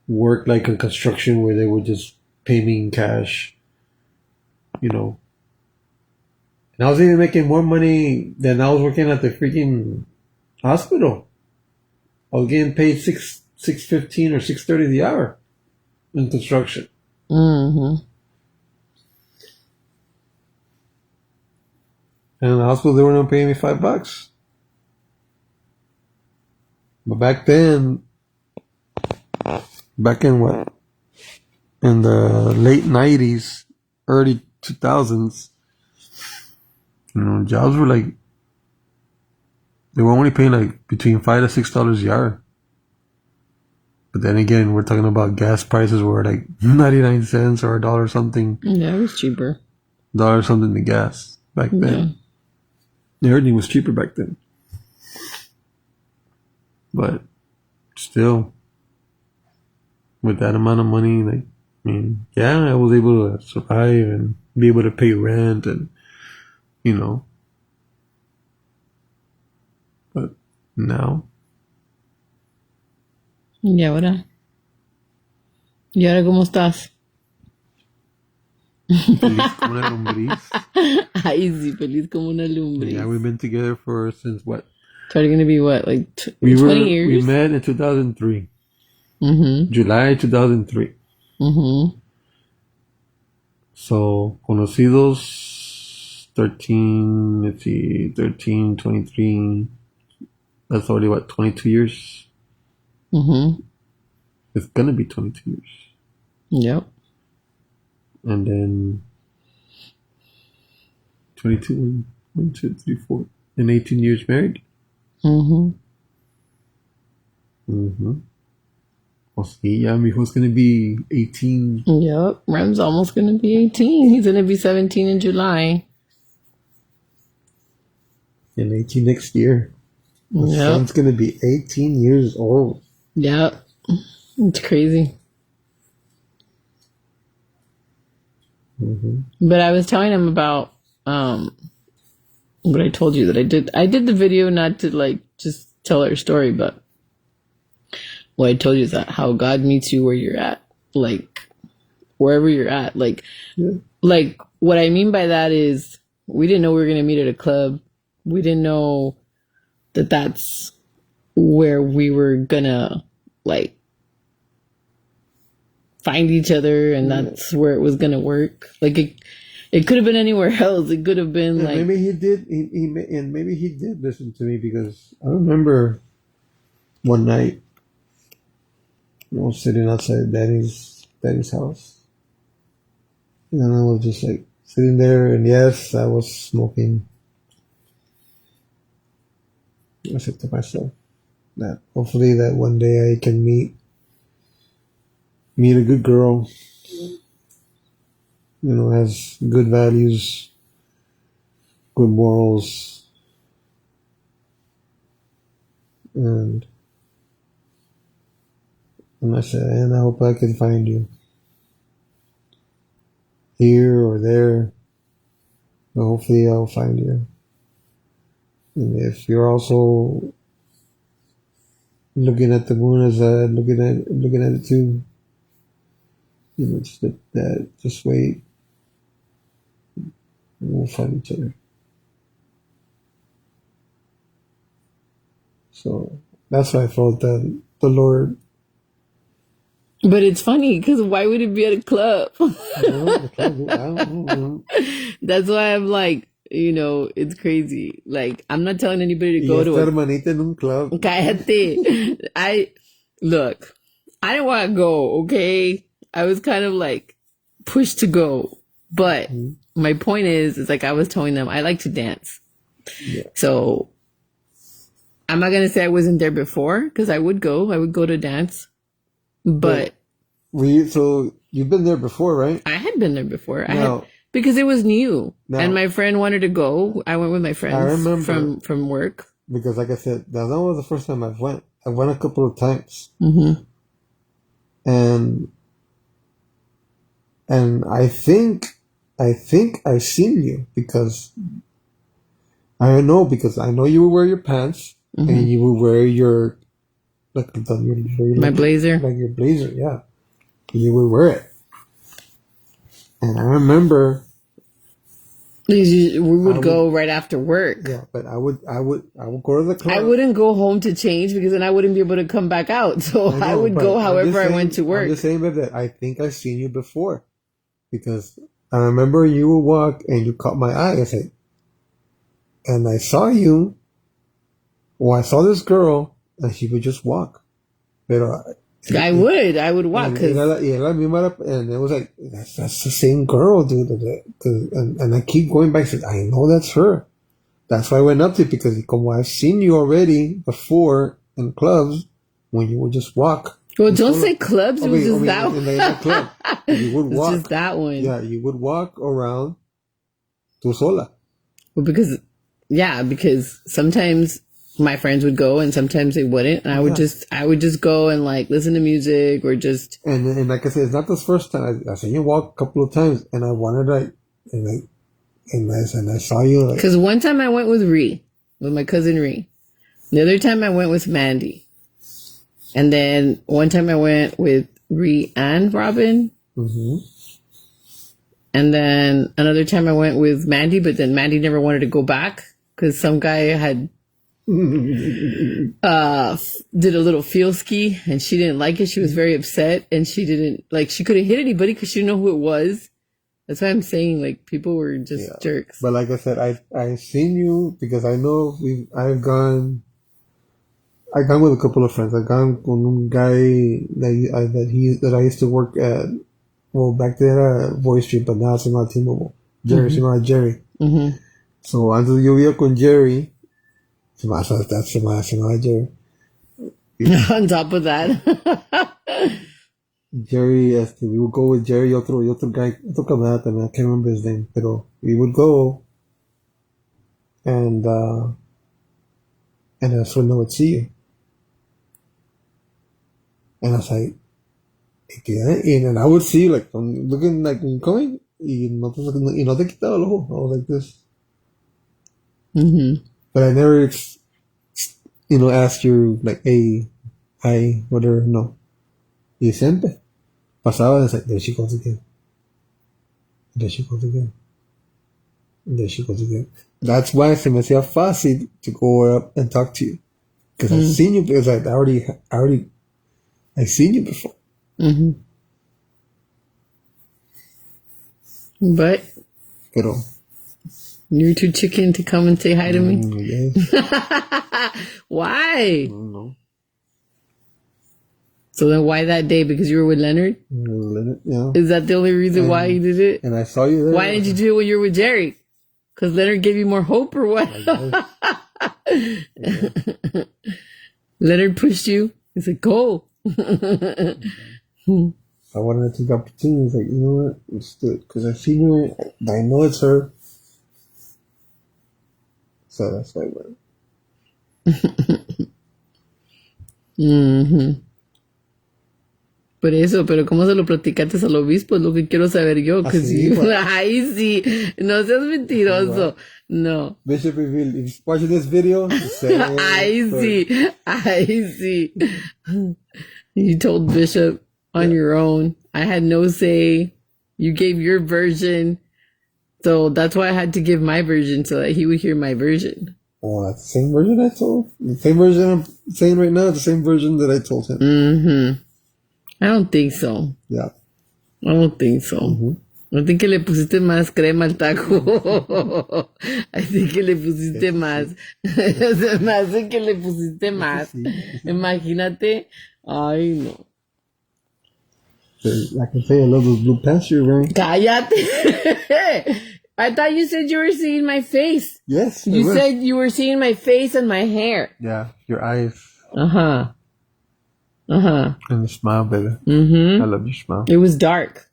work like in construction where they would just pay me in cash. And I was even making more money than I was working at the freaking hospital. I was getting paid $6.15 or $6.30 the hour in construction.
Mm-hmm.
And in the hospital, they were not paying me $5. But back then, back in the late 90s, early 2000s, jobs were like, they were only paying like between $5 to $6 a yard. But then again, we're talking about gas prices were like 99 cents or $1 something.
Yeah, it was cheaper.
$1 something to gas back then. Yeah. Everything was cheaper back then. But still, with that amount of money, like, I was able to survive and be able to pay rent and, but now.
¿Y ahora? ¿Y ahora cómo estás?
Feliz como una lombriz.
Ay, sí, feliz como una lumbre.
Yeah, we've been together since what?
It's already going to be what, like 20 years?
We met in 2003.
Mm-hmm.
July 2003.
Mm-hmm.
So, conocidos 13, 23. That's already what, 22 years?
Mm-hmm.
It's gonna be 22 years.
Yep.
And then 22, 1, 2, 3, 4. And 18 years married.
Mm-hmm.
Mm-hmm. Well, see, yeah, mijo's gonna be 18.
Yep. Rem's almost going to be 18. He's going to be 17 in July.
And 18 next year. My
Yep.
son's gonna be 18 years old.
Yep. It's crazy.
Mm-hmm.
But I was telling him about what I told you that I did. I did the video not to like just tell our story, but what I told you is that how God meets you where you're at, like wherever you're at. Like, like what I mean by that is we didn't know we were gonna meet at a club. We didn't know that that's where we were gonna like find each other, and that's where it was gonna work. Like it could have been anywhere else. It could have been
And
like
maybe he did. And maybe he did listen to me, because I remember one night, sitting outside Daddy's house, and I was just like sitting there, and yes, I was smoking. I said to myself that hopefully that one day I can meet a good girl, has good values, good morals, and I said, and I hope I can find you here or there, but hopefully I'll find you. And if you're also looking at the moon as looking at it too, just wait. We'll find each other. So that's why I felt that the Lord.
But it's funny because why would it be at a club?
I don't know.
That's why I'm like, it's crazy. Like, I'm not telling anybody to go to
hermanita en un club.
Cállate. I didn't want to go, okay? I was kind of like pushed to go. But my point is like I was telling them I like to dance.
Yeah.
So I'm not going to say I wasn't there before, because I would go to dance. But
so you've been there before, right?
I had been there before. Because it was new, and my friend wanted to go. I went with my friends.
I remember
from work.
Because, like I said, that was the first time I went. I went a couple of times, and I think I've seen you, because I know you would wear your pants and you would wear your
my blazer,
like your blazer, yeah. You would wear it. And I remember
we would go right after work.
Yeah, but I would go to the club.
I wouldn't go home to change, because then I wouldn't be able to come back out. So I would go however I went to work.
I'm just saying, that I think I've seen you before, because I remember you would walk and you caught my eye. I said, and I saw you. Well, I saw this girl and she would just walk. But
I would walk
And,
because
la misma, and it was like, that's the same girl, dude. And I keep going back. I said, I know that's her. That's why I went up to it, because como I've seen you already before in clubs when you would just walk.
well, don't say clubs. It was just that
in
one.
the club. You would
It's
walk.
just that one.
Yeah, you would walk around tu sola.
Well, because sometimes my friends would go and sometimes they wouldn't, and I would just go and like listen to music or just.
And like I said, it's not the first time. I seen you walk a couple of times, and I wanted like, and I saw you like.
Because one time I went with my cousin Ree. The other time I went with Mandy, and then one time I went with Ree and Robin.
Mm-hmm.
And then another time I went with Mandy, but then Mandy never wanted to go back because some guy had did a little field ski and she didn't like it. She was very upset and she couldn't hit anybody because she didn't know who it was. That's why I'm saying like people were just jerks.
But like I said, I seen you because I know I've gone with a couple of friends. I've gone with un guy that I used to work at. Well, back then Voice Street, but now it's not T-Mobile. Jerry, mm-hmm. Jerry.
Mm-hmm.
So antes yo vivía con Jerry. Se me llamaba Jerry.
On top of that,
Jerry, we would go with Jerry, otro guy, otro camarada también, I can't remember his name, pero we would go, and that's when I would see you. And I was like, and I would see you like, I'm looking like you're coming, y no te quitaba el ojo. I was like this.
Mm-hmm.
But I never, asked you like, hey, hi, whatever, no. Y siempre pasaba, and it's like, there she goes again. There she goes again. There she goes again. That's why se me hacía fácil to go up and talk to you. Because I've seen you, because I've seen you before.
Mm-hmm. But you're too chicken to come and say hi to me?
Yes.
Why?
I don't know.
So then why that day? Because you were with Leonard?
Leonard, yeah.
Is that the only reason why you did it?
And I saw you there.
Why did you do it when you were with Jerry? Because Leonard gave you more hope or what?
Yeah.
Leonard pushed you. He said, go.
I wanted to take the opportunity. Like, you know what? Let's do it. Because I seen her. I know it's her. So that's why I went.
Mm-hmm. Por eso, pero ¿cómo se lo platicaste al obispo? Es lo que quiero saber yo.
Así,
Ay, sí. No seas mentiroso. No.
Bishop revealed, if you're watching this video,
I see. You told Bishop on your own. I had no say. You gave your version. So that's why I had to give my version so that he would hear my version.
Oh, that's the same version I told? The same version I'm saying right now, the same version that I told him.
Mm-hmm. I don't think so.
Yeah.
I don't think so.
Mm-hmm.
I think que le pusiste más crema al taco. I think que le pusiste más. Se me hace que le pusiste más. Imagínate. Ay, no.
I can say I love those blue pants you're wearing.
Cállate. I thought you said you were seeing my face.
Yes.
You said you were seeing my face and my hair.
Yeah, your eyes.
Uh-huh. Uh-huh.
And your smile, baby.
Mm-hmm.
I love your smile.
It was dark.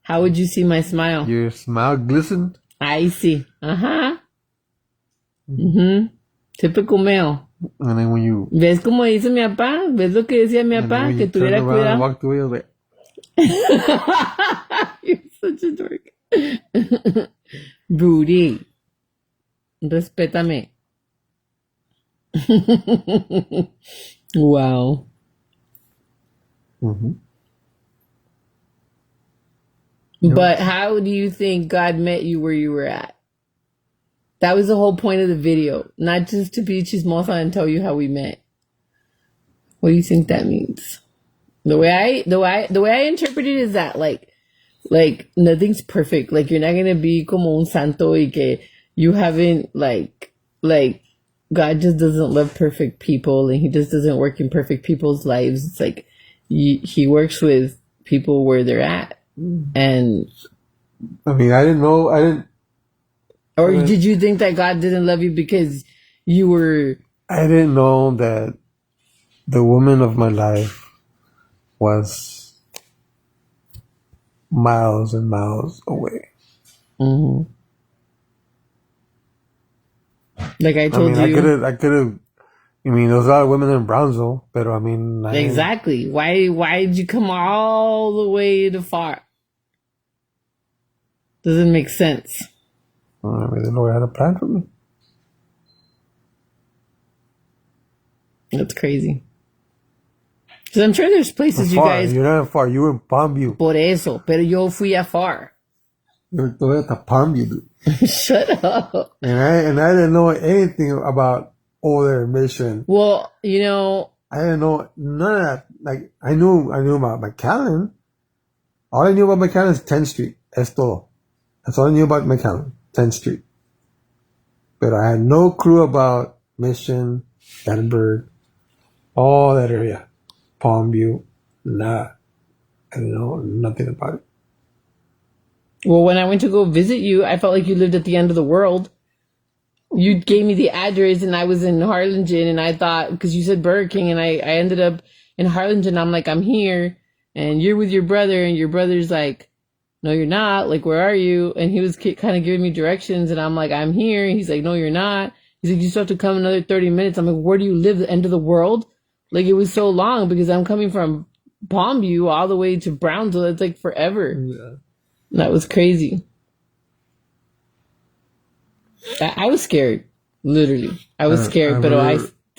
How would you see my smile?
Your smile glistened.
I see. Uh-huh. Mm-hmm. Typical male.
And then when you...
¿Ves como dice mi papá? ¿Ves lo que decía mi papá? Que tuviera cuidado.
And walked away, I was like...
You're such a dork. Rudy. Respétame. Wow.
Mm-hmm.
But how do you think God met you where you were at? That was the whole point of the video. Not just to be chismosa and tell you how we met. What do you think that means? The way I interpret it is that like nothing's perfect. Like you're not gonna be como un santo y que you haven't like God just doesn't love perfect people and he just doesn't work in perfect people's lives. It's like he works with people where they're at. And
I mean, I didn't know.
or did you think that God didn't love you because you were?
I didn't know that the woman of my life was miles and miles away.
Mm-hmm. Like I
I
told
mean,
you.
I could have. I mean, there was a lot of women in Brownsville, but I mean,
Exactly. Why did you come all the way to far? Doesn't make sense.
I mean, the Lord had a plan for me.
That's crazy. Because I'm sure there's places you
Far.
guys.
You're not far. You were in Palmview.
Por eso, pero yo fui a far.
You're todavía at Palmview, dude.
Shut up.
And I didn't know anything about older mission.
Well, you know.
I didn't know none of that. Like I knew about McAllen. All I knew about McAllen is 10th Street. Es todo. That's all I knew about McAllen, 10th Street. But I had no clue about Mission, Edinburgh, all that area. Palmview, nah. I didn't know nothing about it.
Well, when I went to go visit you, I felt like you lived at the end of the world. You gave me the address and I was in Harlingen and I thought, because you said Burger King and I ended up in Harlingen. I'm like, I'm here and you're with your brother and your brother's like, no, you're not. Like, where are you? And he was kind of giving me directions and I'm like, I'm here. And he's like, no, you're not. He's like, you still have to come another 30 minutes. I'm like, where do you live? The end of the world? Like, it was so long because I'm coming from Palmview all the way to Brownsville. It's like forever.
Yeah.
That was crazy. I was scared. Literally. I was scared, pero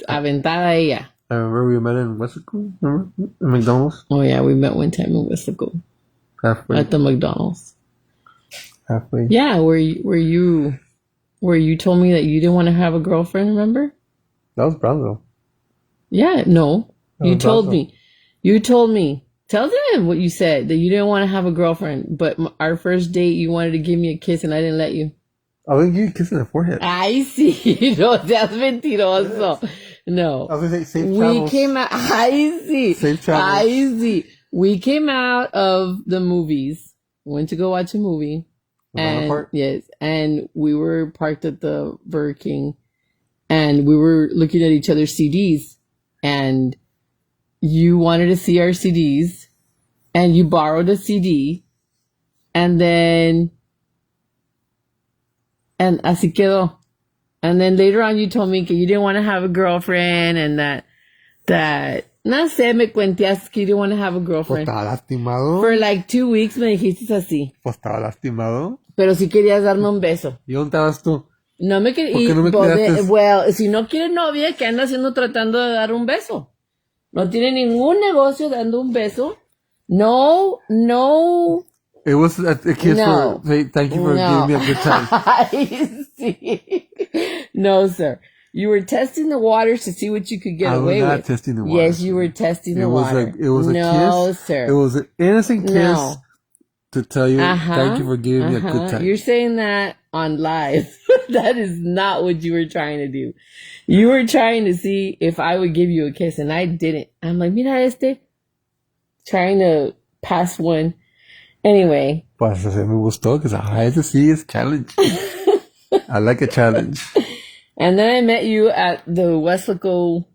aventada ella.
I remember we met in Westico, remember? In McDonald's.
Oh yeah, we met one time in Westico.
Halfway.
At the McDonald's.
Halfway.
Yeah, where you told me that you didn't want to have a girlfriend, remember?
That was Brownsville.
Yeah, no.
That
You
was
told
Brownsville.
me. You told me. Tell them what you said, that you didn't want to have a girlfriend, but our first date you wanted to give me a kiss and I didn't let you.
I was gonna kiss in the forehead.
Ay, sí. No seas mentiroso. No.
I was gonna say safe
We
travels.
came out. Ay, sí.
Safe travels.
Ay, sí. We came out of the movies. Went to go watch a movie.
Atlanta
And
Park?
yes, and we were parked at the Burger King and we were looking at each other's CDs and you wanted to see our CDs and you borrowed a CD and then and así quedó. And then later on you told me that you didn't want to have a girlfriend and that no sé, me cuenteaste que you didn't want to have a
Pues
girlfriend.
estaba lastimado.
For like 2 weeks me dijiste así.
Pues estaba lastimado.
Pero si querías darme un beso.
¿Y dónde estabas tú?
No me
¿Por qué no me
quería.
cuidaste?
Well, si no quiere novia, ¿qué anda haciendo tratando de dar un beso? No tiene ningún negocio dando un beso. No.
It was a kiss
No.
for say thank you for
No.
giving me a good time.
I see. No, sir. You were testing the waters to see what you could get
I was
away
not
with.
testing the waters.
Yes, you were testing the water.
It was a
no,
kiss.
sir.
It was an innocent kiss
No.
to tell you thank you for giving me a good time.
You're saying that on live. That is not what you were trying to do. You were trying to see if I would give you a kiss, and I didn't. I'm like, mira este. Trying to pass one. Anyway.
Pues me gustó because I had to see his challenge. I like a challenge.
And then I met you at the Westlaco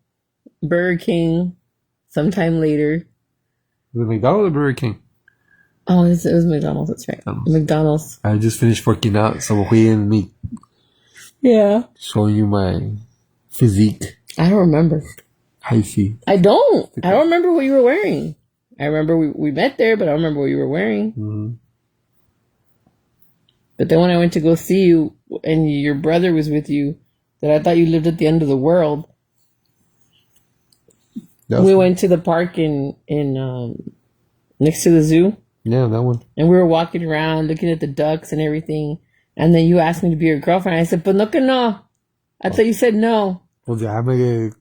Burger King sometime later.
The McDonald's or Burger King?
Oh, it was McDonald's. That's right. McDonald's.
I just finished working out, so we and me
Yeah.
showing you my physique.
I don't remember.
I see.
I don't remember what you were wearing. I remember we met there, but I don't remember what you were wearing.
Mm-hmm.
But then when I went to go see you and your brother was with you, that I thought you lived at the end of the world. We went to the park in next to the zoo.
Yeah, that one.
And we were walking around looking at the ducks and everything. And then you asked me to be your girlfriend. I said, but no que no. I thought you said no.
Pues ya me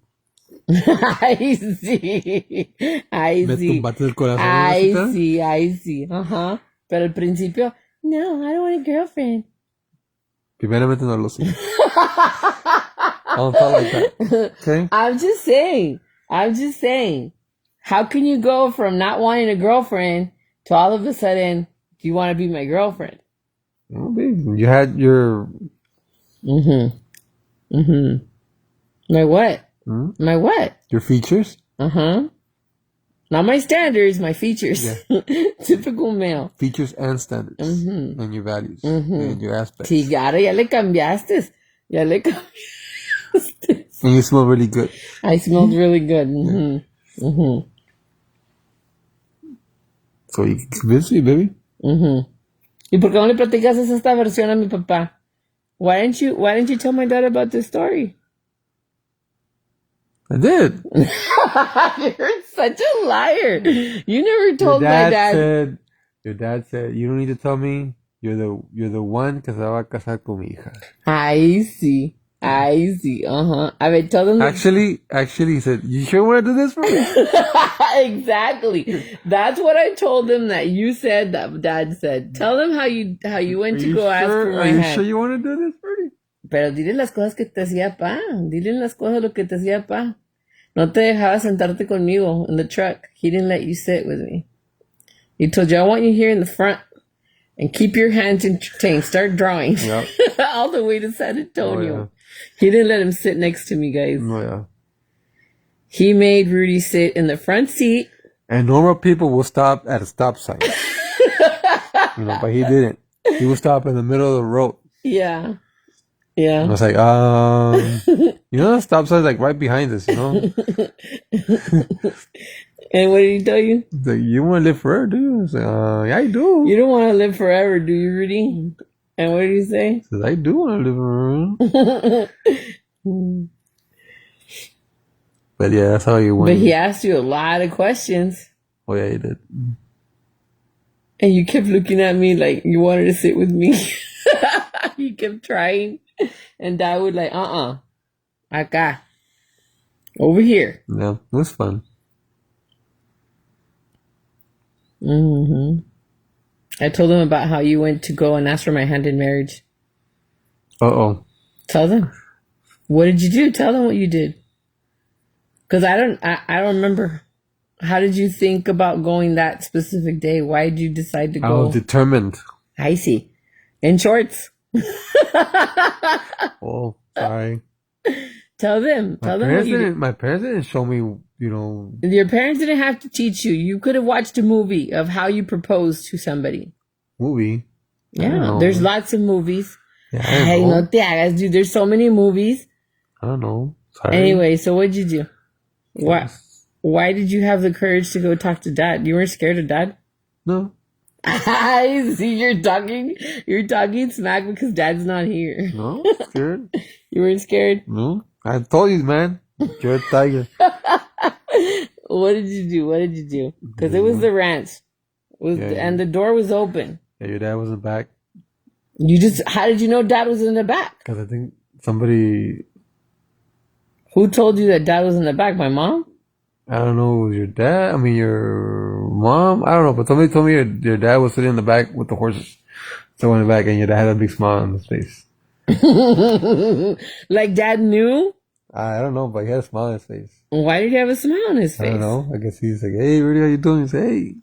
I see. I see.
tumbaste el corazón.
I see. Ajá. Pero al principio, no, I don't want a girlfriend.
Primeramente no lo sé. I don't talk like that. Okay?
I'm just saying. How can you go from not wanting a girlfriend to all of a sudden, do you want to be my girlfriend?
Well, babe, you had your
My what? My what?
your features.
Not my standards, my features. Typical male.
Features and standards. And your values. And your aspects.
Sí, claro, ya le cambiaste. Ya le cambiaste.
And you smell really good.
I smelled really good.
So you can convince me, baby.
¿Y por qué no le platicas esta versión a mi papá? Why didn't you tell my dad about this story?
I did.
You're such a liar. You never told my dad.
Your dad said, you don't need to tell me. You're the one que se va a casar con mi hija.
I see. I mean, tell them.
Actually, he said, you sure want to do this for me?
Exactly. That's what I told him that you said, that Dad said. Tell them how you went to go ask for my hand.
Are you sure you want to do this for me?
Pero dile las cosas que te hacía pa. Dile las cosas lo que te hacía pa. No te dejaba sentarte conmigo in the truck. He didn't let you sit with me. He told you, I want you here in the front. And keep your hands entertained. Start drawing.
Yep.
All the way to San Antonio.
Oh, yeah.
He didn't let him sit next to me, guys.
Oh, yeah.
He made Rudy sit in the front seat.
And normal people will stop at a stop sign. But he didn't. He would stop in the middle of the road.
Yeah. Yeah.
And I was like, the stop sign's like right behind us,
And what did he tell you?
He's like, you want to live forever, do you? I was like, yeah, I do.
You don't want to live forever, do you, Rudy? And what did he say?
He says, I do want to live forever. But yeah, that's how you went.
But he asked you a lot of questions.
Oh yeah, he did.
And you kept looking at me like you wanted to sit with me. You kept trying. And Dad would like, acá. Over here.
Yeah, it was fun.
I told him about how you went to go and ask for my hand in marriage.
Uh-oh.
Tell them. What did you do? Tell them what you did. Because I don't remember. How did you think about going that specific day? Why did you decide to go?
I was determined.
I see. In shorts.
Oh, sorry.
Tell them. Tell them what you did.
My parents didn't show me,
Your parents didn't have to teach you. You could have watched a movie of how you proposed to somebody.
Movie?
Yeah, there's lots of movies.
Yeah,
Hey, no te hagas, dude. There's so many movies.
I don't know. Sorry.
Anyway, so what'd you do? Why did you have the courage to go talk to Dad? You weren't scared of Dad?
No.
I see you're talking smack because Dad's not here.
No, scared.
You weren't scared?
No. I told you, man. You're a tiger.
What did you do? Because it was the ranch. And the door was open.
Yeah, your dad wasn't back.
How did you know Dad was in the back?
Because I think somebody...
Who told you that Dad was in the back? My mom?
I don't know, your dad? I mean, your mom? I don't know, but somebody told me your dad was sitting in the back with the horses. So in the back, and your dad had a big smile on his face.
Like Dad knew?
I don't know, but he had a smile on his face.
Why did he have a smile on his face?
I don't know. I guess he's like, hey, Rudy, how you doing? He says, hey.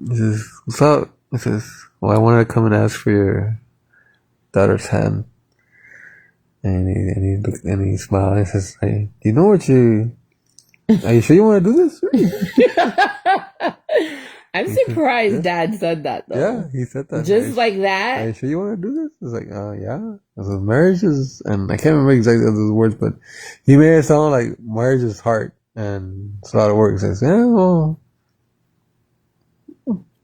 He says, what's up? He says, well, I wanted to come and ask for your daughter's hand. And he smiled and he says, hey, do you know what are you sure you want to do this?
I'm surprised Dad said that, though.
Yeah, he said that.
Just like that?
Are you sure you want to do this? It's like, yeah. I said, marriage is, and I can't remember exactly those words, but he made it sound like marriage is hard and it's a lot of work. He says, yeah, well.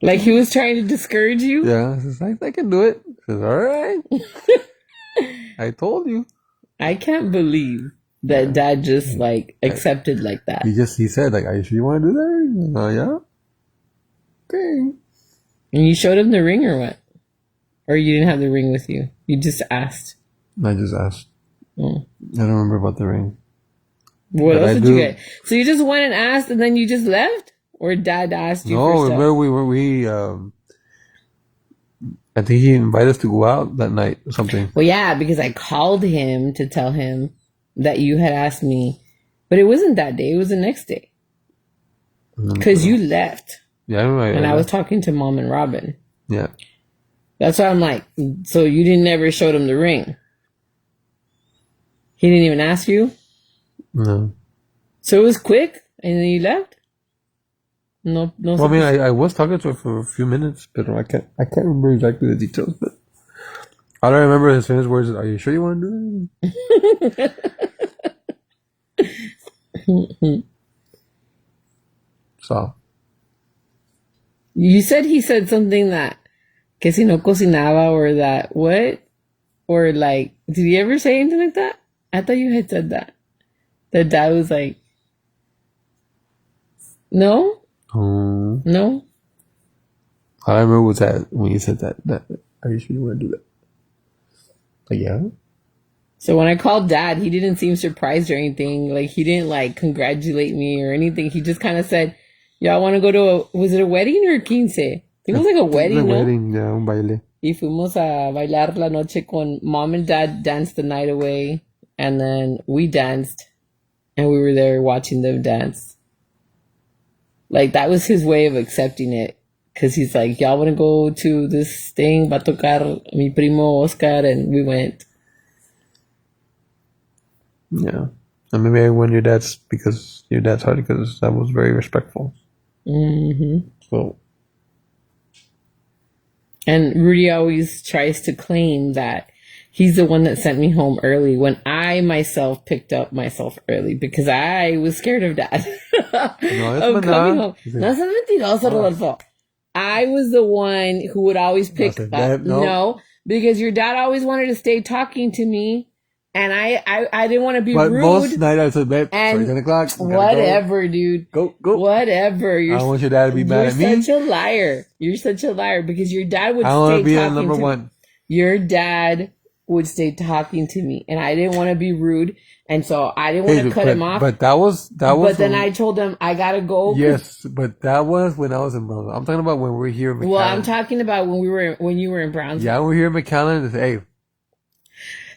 Like he was trying to discourage you?
Yeah, he says, I can do it. He says, all right. I told you.
I can't believe that Dad just accepted like that.
He said, like, are you sure you want to do that? Yeah. Okay.
And you showed him the ring or what? Or you didn't have the ring with you? You just asked?
I just asked.
Oh.
I don't remember about the ring.
What else did you get? So you just went and asked and then you just left? Or Dad asked you for stuff?
No, remember I think he invited us to go out that night or something.
Well, yeah, because I called him to tell him that you had asked me. But it wasn't that day. It was the next day. Because you left.
Yeah, I remember.
And I was talking to Mom and Robin.
Yeah.
That's why I'm like, so you didn't ever show him the ring? He didn't even ask you?
No.
So it was quick and then you left? No.
Well, I mean, I was talking to her for a few minutes, but I can't remember exactly the details. But all I remember his famous words is, "Are you sure you want to do it?" So.
You said he said something that que si no cocinaba or that what? Or like, did he ever say anything like that? I thought you had said that. That Dad was like, no? No?
All I remember was that when you said that, are you sure you want to do that? Like, yeah.
So when I called Dad, he didn't seem surprised or anything. Like, he didn't like congratulate me or anything. He just kind of said, y'all want to go to was it a wedding or a quince? I think it was like a wedding, ¿no?
Wedding, yeah, un baile.
Y fuimos a bailar la noche con Mom and Dad danced the night away. And then we danced. And we were there watching them dance. Like, that was his way of accepting it. Because he's like, y'all want to go to this thing? Va a tocar mi primo Oscar. And we went.
Yeah. And maybe I won your dad's because your dad's hard because that was very respectful.
Mm-hmm.
So.
And Rudy always tries to claim that he's the one that sent me home early when I myself picked up myself early because I was scared of Dad. Of coming home. No seas mentiroso, Rodolfo. I was the one who would always pick up. No, because your dad always wanted to stay talking to me. And I didn't want to be rude. But most
night I said, babe,
and
10 o'clock.
Whatever, dude.
Go.
Whatever.
I don't want your dad to be mad at me.
You're such a liar. You're such a liar because your dad would stay talking to me. I want to be number one. Your dad would stay talking to me. And I didn't want to be rude. And so I didn't want to cut him off.
But that was. But
then I told him I got to go.
Yes, but that was when I was in Brownsville. I'm talking about when we were here in McAllen.
Well, I'm talking about when you were in Brownsville.
Yeah, we're here in McAllen and say, hey.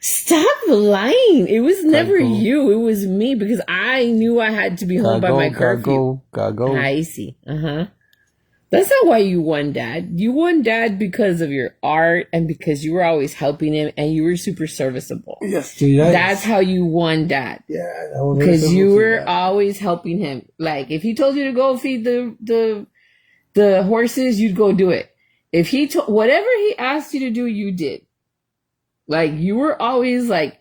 Stop lying. It was never you. It was me because I knew I had to be home by my curfew.
Gotta go.
I see. That's not why you won, Dad. You won, Dad, because of your art and because you were always helping him and you were super serviceable.
Yes.
That's how you won, Dad.
Yeah. That was
because you were always helping him. Like, if he told you to go feed the horses, you'd go do it. If whatever he asked you to do, you did. Like, you were always like,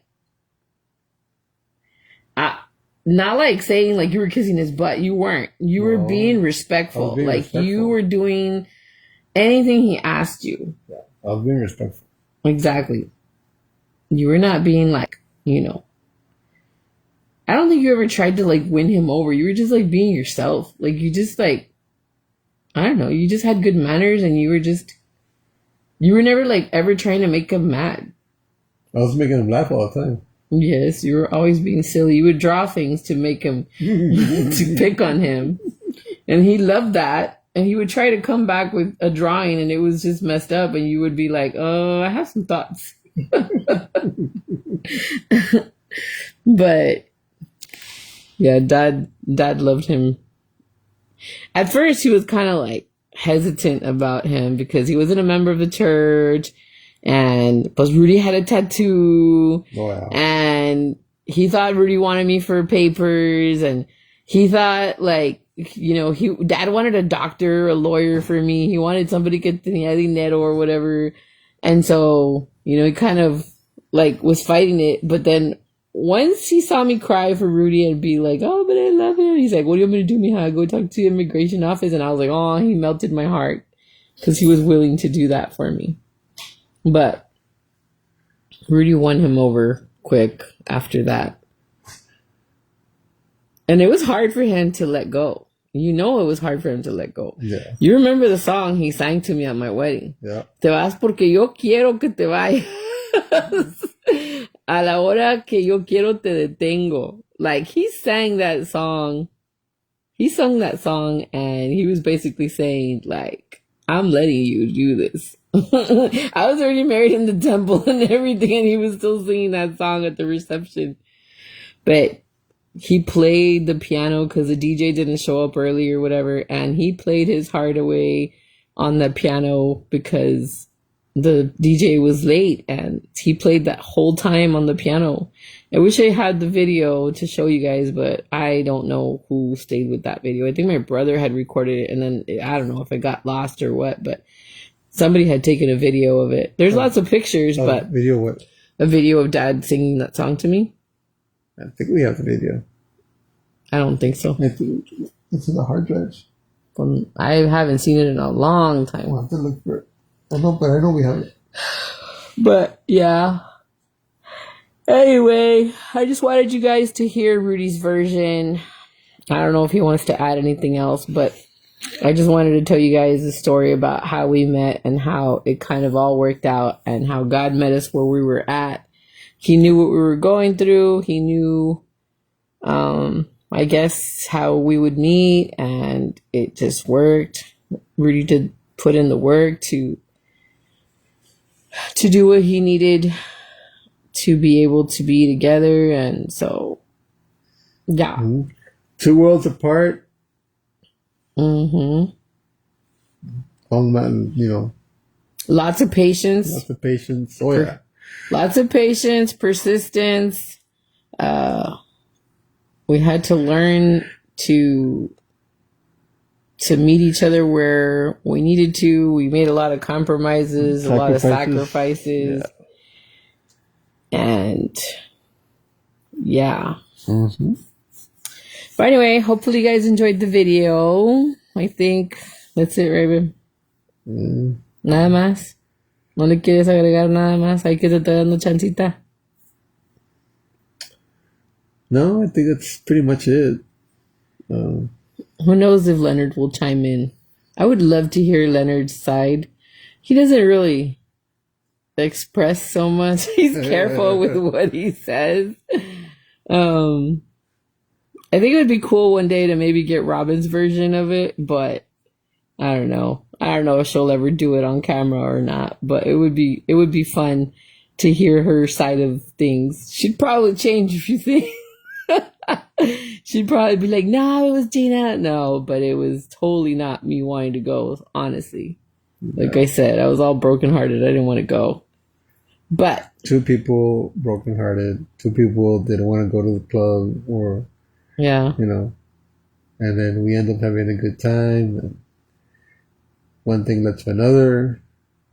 not like saying like you were kissing his butt. You weren't. You were being respectful. You were doing anything he asked you.
Yeah, I was being respectful.
Exactly. You were not being like, I don't think you ever tried to like win him over. You were just like being yourself. Like, you just like, I don't know. You just had good manners and you were never like ever trying to make him mad.
I was making him laugh all the time.
Yes, you were always being silly. You would draw things to make him, to pick on him. And he loved that. And he would try to come back with a drawing and it was just messed up. And you would be like, oh, I have some thoughts. But yeah, Dad loved him. At first, he was kind of like hesitant about him because he wasn't a member of the church. And plus Rudy had a tattoo. Wow. And he thought Rudy wanted me for papers. And he thought like, Dad wanted a doctor, a lawyer for me. He wanted somebody que tenía dinero or whatever. And so, he kind of like was fighting it. But then once he saw me cry for Rudy and be like, oh, but I love him. He's like, what do you want me to do, mija? Go talk to the immigration office. And I was like, oh, he melted my heart because he was willing to do that for me. But Rudy won him over quick after that. And it was hard for him to let go. It was hard for him to let go.
Yeah.
You remember the song he sang to me at my wedding?
Yeah.
Te vas porque yo quiero que te vayas. A la hora que yo quiero te detengo. Like, he sang that song. He sung that song and he was basically saying, like, I'm letting you do this. I was already married in the temple and everything, and he was still singing that song at the reception. But he played the piano because the DJ didn't show up early or whatever, and he played his heart away on the piano because the DJ was late, and he played that whole time on the piano. I wish I had the video to show you guys, but I don't know who stayed with that video. I think my brother had recorded it, and then I don't know if it got lost or what, but somebody had taken a video of it. There's lots of pictures, but
video what?
a video of Dad singing that song to me.
I think we have the video.
I don't think so.
It's in the hard drives.
I haven't seen it in a long time.
We'll have to look for it. I know we have it.
But yeah. Anyway, I just wanted you guys to hear Rudy's version. I don't know if he wants to add anything else, but I just wanted to tell you guys the story about how we met and how it kind of all worked out and how God met us where we were at. He knew what we were going through. He knew, I guess, how we would meet, and it just worked. Rudy did put in the work to do what he needed to be able to be together, and so, yeah.
Mm-hmm. 2 worlds apart.
Mm-hmm.
Long man,
Lots of patience.
Lots of patience. Oh, yeah.
Lots of patience, persistence. We had to learn to meet each other where we needed to. We made a lot of compromises, a lot of sacrifices. Yeah. And yeah.
Mm-hmm.
But anyway, hopefully you guys enjoyed the video. I think that's it, right, babe? Nada más. ¿No le quieres agregar nada más? Hay que te estoy dando chancita.
No, I think that's pretty much it.
Who knows if Leonard will chime in? I would love to hear Leonard's side. He doesn't really express so much. He's careful with what he says. I think it would be cool one day to maybe get Robin's version of it, but I don't know. I don't know if she'll ever do it on camera or not, but it would be fun to hear her side of things. She'd probably change a few things. She'd probably be like, no, it was Gina. No, but it was totally not me wanting to go, honestly. Yeah. Like I said, I was all brokenhearted. I didn't want to go. But
2 people brokenhearted, 2 people didn't want to go to the club, or
yeah,
and then we end up having a good time, and one thing led to another,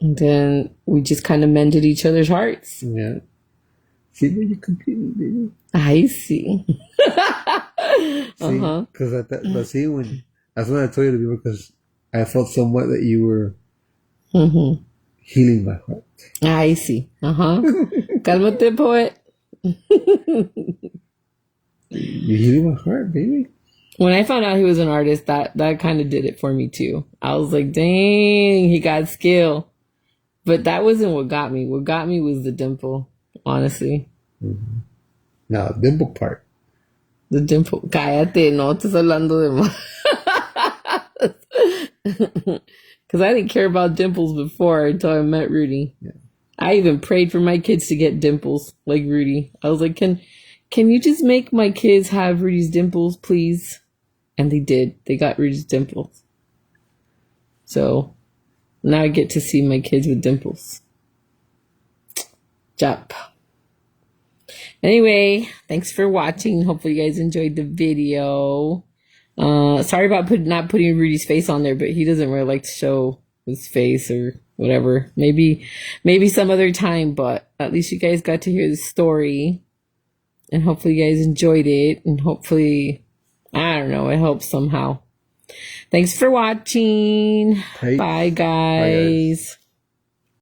and then we just kind of mended each other's hearts.
Yeah. See where you completely, baby.
I see.
Because that's when I told you to be, because I felt somewhat that you were healing my heart.
I see. Cálmate, poet.
You're healing my heart, baby.
When I found out he was an artist, that kind of did it for me too. I was like, dang, he got skill. But that wasn't what got me. What got me was the dimple, honestly.
Mm-hmm. Now, dimple part.
The dimple. Cállate, no estás hablando de más. Because I didn't care about dimples before until I met Rudy.
Yeah.
I even prayed for my kids to get dimples like Rudy. I was like, can you just make my kids have Rudy's dimples, please? And they did. They got Rudy's dimples. So now I get to see my kids with dimples. Jump. Anyway, thanks for watching. Hopefully you guys enjoyed the video. Sorry about not putting Rudy's face on there, but he doesn't really like to show his face or whatever. Maybe some other time, but at least you guys got to hear the story. And hopefully you guys enjoyed it. And hopefully, I don't know, it helps somehow. Thanks for watching.
Hey.
Bye, guys.
Bye, guys.